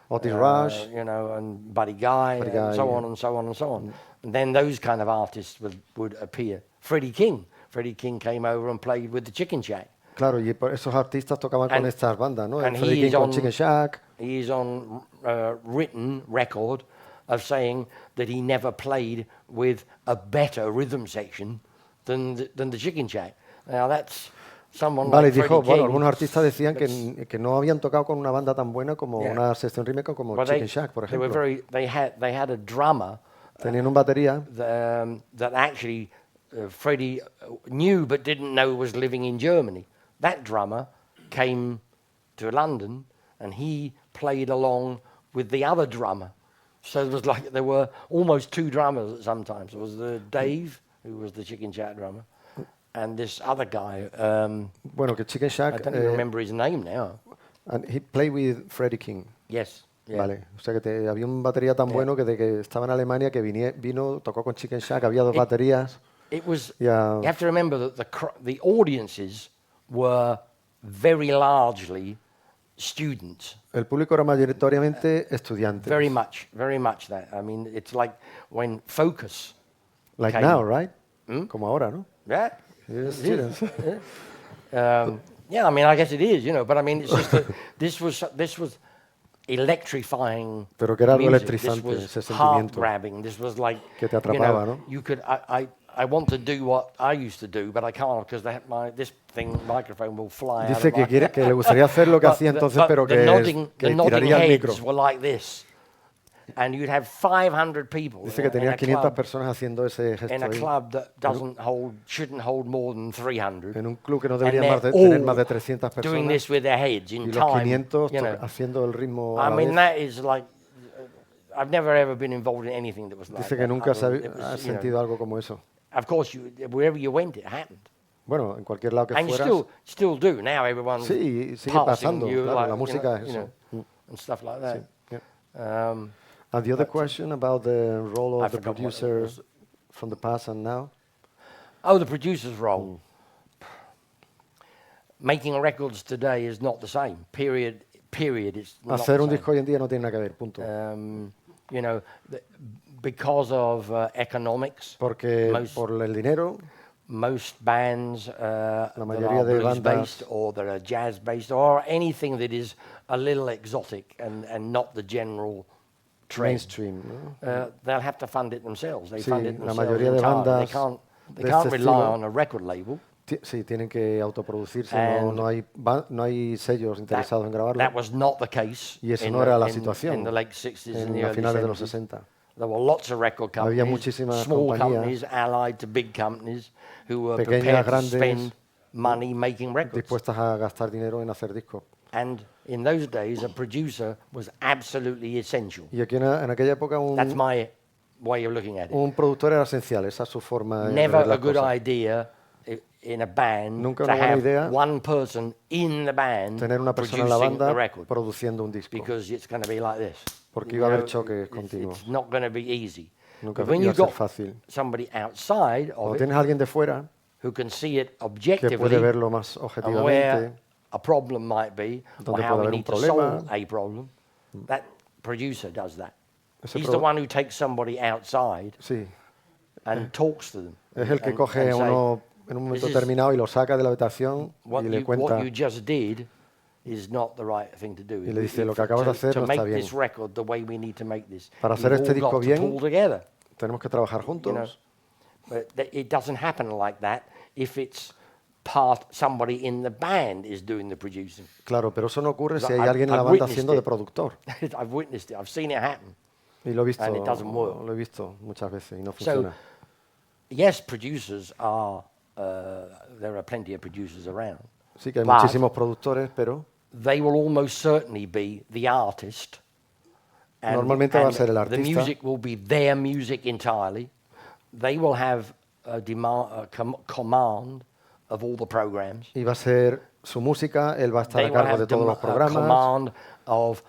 Otis Rush, you know, and Buddy Guy, and so on and so on and so on. And then those kind of artists would appear. Freddie King came over and played with the Chicken Shack.
Claro, y esos artistas tocaban con estas bandas, ¿no? Freddie King con Chicken Shack.
He is on written record of saying that he never played with a better rhythm section than the Chicken Shack. Now that's someone like Freddie King.
Bueno, algunos artistas decían que no habían tocado con una banda tan buena como una sección rítmica como Chicken Shack, por ejemplo.
They had a drummer.
Tenían un batería.
That actually Freddie knew but didn't know was living in Germany. That drummer came to London and he played along with the other drummer. So it was like there were almost two drummers sometimes. There was Dave, who was the Chicken Shack drummer, and this other guy.
Bueno, que Chicken Shack.
I don't even remember his name now.
And he played with Freddie King.
Yes. Yeah.
Vale, o sea que había un batería tan bueno que de que estaba en Alemania que vino, tocó con Chicken Shack, había dos baterías.
It was. You have to remember that the audiences were very largely students.
El público era mayoritariamente estudiantes.
Very much that. I mean, it's like when Focus.
Like
came.
now, right? Como ahora, ¿no?
Yeah.
Students.
Yeah, I mean, I guess it is, you know, but I mean, it's just that this was electrifying
Pero que era algo
music.
electrizante,
This
ese
was
sentimiento
heart-grabbing. This was like,
que te atrapaba, ¿no?
you could, I want to do what I used to do, but I can't because this microphone will fly out
Dice
of
que
my...
quiere, que le gustaría hacer lo que
But
hacía
the-
entonces,
but
pero
the
que
nodding
tiraría el micro.
heads were like this. And you'd have 500 people
Dice que
in
tenía
a
500
club,
personas haciendo ese gesto
in a
ahí,
club that shouldn't hold more than 300.
en un club que no
And
debería
they're
tener
all
más de 300
doing
personas,
this with their heads
y
in
los
time.
500
You know.
haciendo el ritmo a
I
la
mean,
vez.
that is like, I've never ever been involved in anything that was like
Dice que
that.
nunca
I mean,
ha
it was,
sentido algo como eso.
Of course, wherever you went, it happened.
Bueno, en cualquier lado que
And you
fueras,
still do. Now everyone's
sí, sigue
passing
pasando,
you,
claro,
like,
la música es eso.
and stuff like that.
Sí, yeah. And the other question about the role
I
of the
forgot what it
producer
was.
from the past and now?
Oh, the producer's role. Making records today is not the same. Period. It's not
Hacer
the
un
same.
disco hoy en día no tiene nada que ver, punto.
You know, because of economics,
Porque
most-
por el dinero,
most bands that
mayoría
are
de
blues-based
bandas-
or that are jazz-based or anything that is a little exotic and not the general trend,
mainstream, ¿no?
they'll have to fund it themselves. They
Sí,
fund it
la
themselves
mayoría de
entirely.
bandas
They
de
can't
este
rely
estilo
on a record label.
Sí, tienen que autoproducirse,
And
no hay sellos interesados en grabarlo.
That was not the case
Y eso
in
no era la
in
situación
the late 60s and
en
the
las
early
finales de los
70s.
60.
There were lots of record
Había
companies,
muchísimas
small
compañías,
companies allied to big companies who were
pequeñas,
prepared to
grandes,
spend money making records.
dispuestas a gastar dinero en hacer discos.
And in those days, a producer was absolutely essential.
Y aquí en aquella época
That's my way of looking at it.
un productor era esencial, esa es su forma de
Never
ver
a
las
good
cosas.
idea in a band
Nunca
to
una buena
have
idea
one person in the band
Tener una persona en la
producing the
banda
record,
produciendo un disco,
because it's going to be like this.
porque
You
iba a haber
know,
choques
it's
continuos.
not going to be easy.
Nunca
But when
iba a
you've
ser
got
fácil.
somebody outside of
Cuando
it
tienes a alguien de fuera
who can see it
que
objectively
puede verlo más
and
objetivamente,
where a problem might be or
donde
how
puede
we
haber
need
un
to
problema.
solve a problem, that producer does that.
Ese
He's
pro-
the one who takes somebody outside
sí,
and talks to them.
es el que
and
coge
say,
a uno en un momento
"This is
determinado y lo saca de la habitación
what
y le
you
cuenta,
just did is not the right thing to do.
Y le dice, "Lo que acabas de hacer
to
no está
make
bien.
this record the way we need to make this,
Para hacer
we've
este
all
disco
got to
bien,
pull together."
tenemos que trabajar
You know,
juntos.
but it doesn't happen like that if it's somebody in the band is doing the producing.
Claro, pero eso no ocurre si hay
I've-
alguien en la
I've
banda
witnessed
haciendo de
it.
productor.
I've witnessed it. I've seen it happen.
Y lo he visto,
And it doesn't work.
lo he visto muchas veces y no
So,
funciona.
yes, producers are. There are plenty of producers around.
Sí que hay
but
muchísimos productores, pero
they will almost certainly be the artist. And,
Normalmente va a
and
ser el
the
artista.
music will be their music entirely. They will have a command of all the programs.
y va a ser su música, él va a estar
They
a
will
cargo
have
de todos los
a
programas,
command of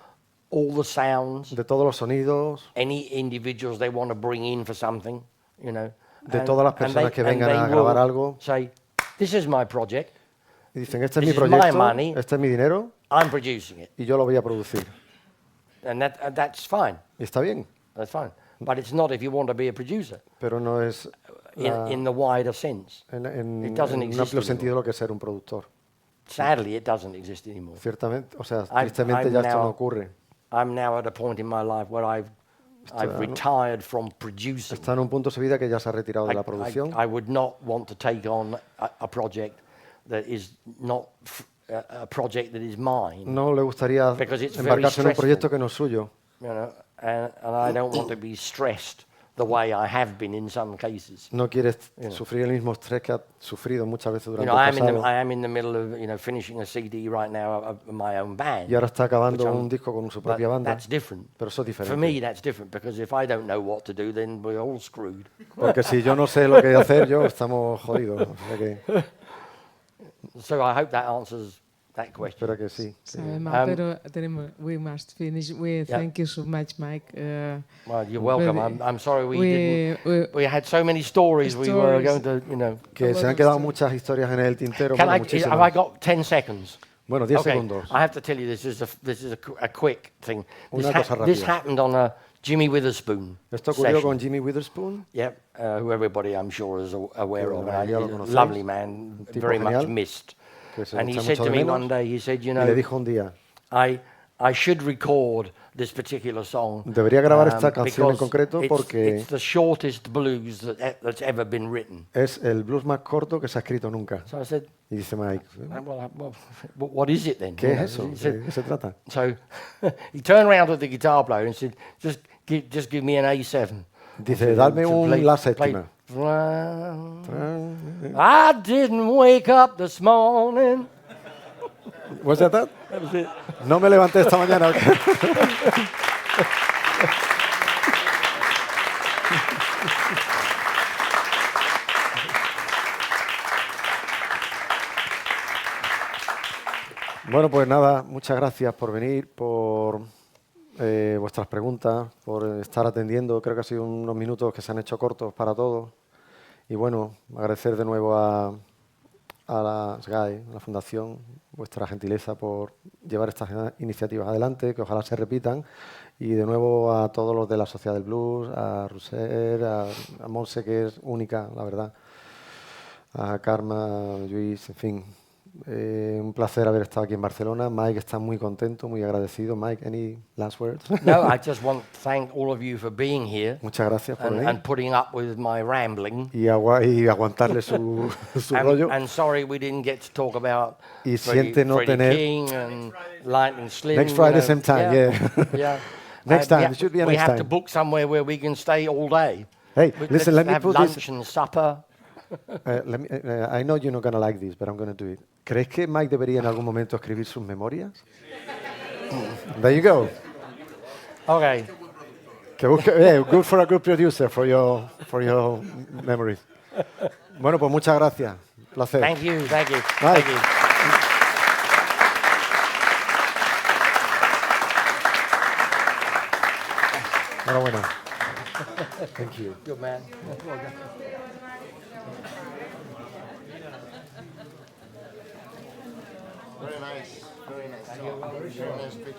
all the sounds,
de todos los sonidos,
any individuals they want to bring in for something, you know.
de todas las personas que vengan a
they
grabar
will
algo.
say, "This is my project.
Y dicen, este es
This
mi
is my
proyecto,
money.
este es mi dinero
I'm producing it,"
y yo lo voy a producir.
and that's fine.
Y está bien,
That's fine. But it's not if you want to be a producer
pero no es
in the wider sense.
en
It doesn't
un
exist
amplio
anymore.
sentido lo que es ser un productor.
Sadly, it doesn't exist anymore.
Ciertamente, o sea,
I'm
tristemente ya esto
now-
no ocurre.
I'm now at a point in my life where I've retired from producing.
Está en un punto de su vida que ya se ha retirado de la producción.
I would not want to take on a project that is not a project that is mine.
No le gustaría
Because it's very
embarcarse en un
stressful.
proyecto que no es suyo.
You know, and I don't want to be stressed the way I have been in some cases.
No quiere sufrir el mismo estrés que ha sufrido muchas veces
You
durante
know,
el pasado.
I am in the middle of finishing a CD right now of my own band.
Y ahora está acabando
which I'm-
un disco con su
but
propia banda.
That's different.
Pero eso es diferente.
For me, that's different because if I don't know what to do, then we're all screwed.
Porque si yo no sé lo que hacer, yo estamos jodidos. O sea que
So I hope that answers that question.
espero que sí.
Sabe mal, pero we must finish. We
Yeah.
thank you so much, Mike.
Well, you're welcome.
But
I'm sorry we had so many stories. We were
Stories.
going to, you know.
Que se han quedado muchas historias en el tintero.
Can
Bueno,
have I
muchísimas.
got 10 seconds?
Bueno, 10
Okay,
segundos.
I have to tell you this is a quick thing.
Una cosa
This
rápida.
happened on a Jimmy Witherspoon
Esto ocurrió
session.
con Jimmy Witherspoon.
Yep, who everybody I'm sure is aware
Que
of.
la mayoría lo
He's a
conocéis.
lovely man,
Un tipo
very much
genial,
missed.
que se
And he
echa
said
mucho
to
de
me
menos,
one day, he said, you
Y le
know,
dijo un día,
I should record this particular song.
Debería grabar esta canción en
because
concreto porque
it's the shortest blues that's ever been written.
es el blues más corto que se ha escrito nunca.
So I said,
Y dice Mike,
well, what is it then?
¿qué
You
es
know,
eso?
he said-
¿De qué se trata?
So he turned around to the guitar player and said, just give me an A7.
Dice, dame
To
un
play-
la
play-
séptima.
I didn't wake up this morning.
Was that?
That was it.
No me levanté esta mañana. Bueno, pues nada, muchas gracias por venir, por vuestras preguntas, por estar atendiendo. Creo que ha sido unos minutos que se han hecho cortos para todos. Y bueno, agradecer de nuevo a la SGAE, a la Fundación, vuestra gentileza por llevar estas iniciativas adelante, que ojalá se repitan. Y de nuevo a todos los de la Sociedad del Blues, a Roser, a Monse, que es única, la verdad, a Karma, a Luis, en fin. Un placer haber estado aquí en Barcelona. Mike está muy contento, muy agradecido. Mike, any last words?
No, I just want to thank all of you for being here
Muchas gracias por venir.
and putting up with my rambling.
Y aguantarle su rollo.
And sorry we didn't get to talk about
Y siente no
Freddie
tener-
King and Lightning Slim.
Next
you
Friday,
know.
same time, yeah.
Yeah.
Next time,
yeah,
it should be a
we
next
have to
time.
book somewhere where we can stay all day.
Hey,
Let's
listen, let me
have
put
lunch
this.
and supper.
I know you're not going to like this, but I'm going to do it. ¿Crees que Mike debería en algún momento escribir sus memorias? There you go.
Okay.
Good for a good producer, for your memories. Bueno, pues muchas gracias. Placer.
Thank you. Thank you.
Bye.
Thank you.
Enhorabuena. Thank you.
Good man.
Very nice, very nice. Very nice pitch.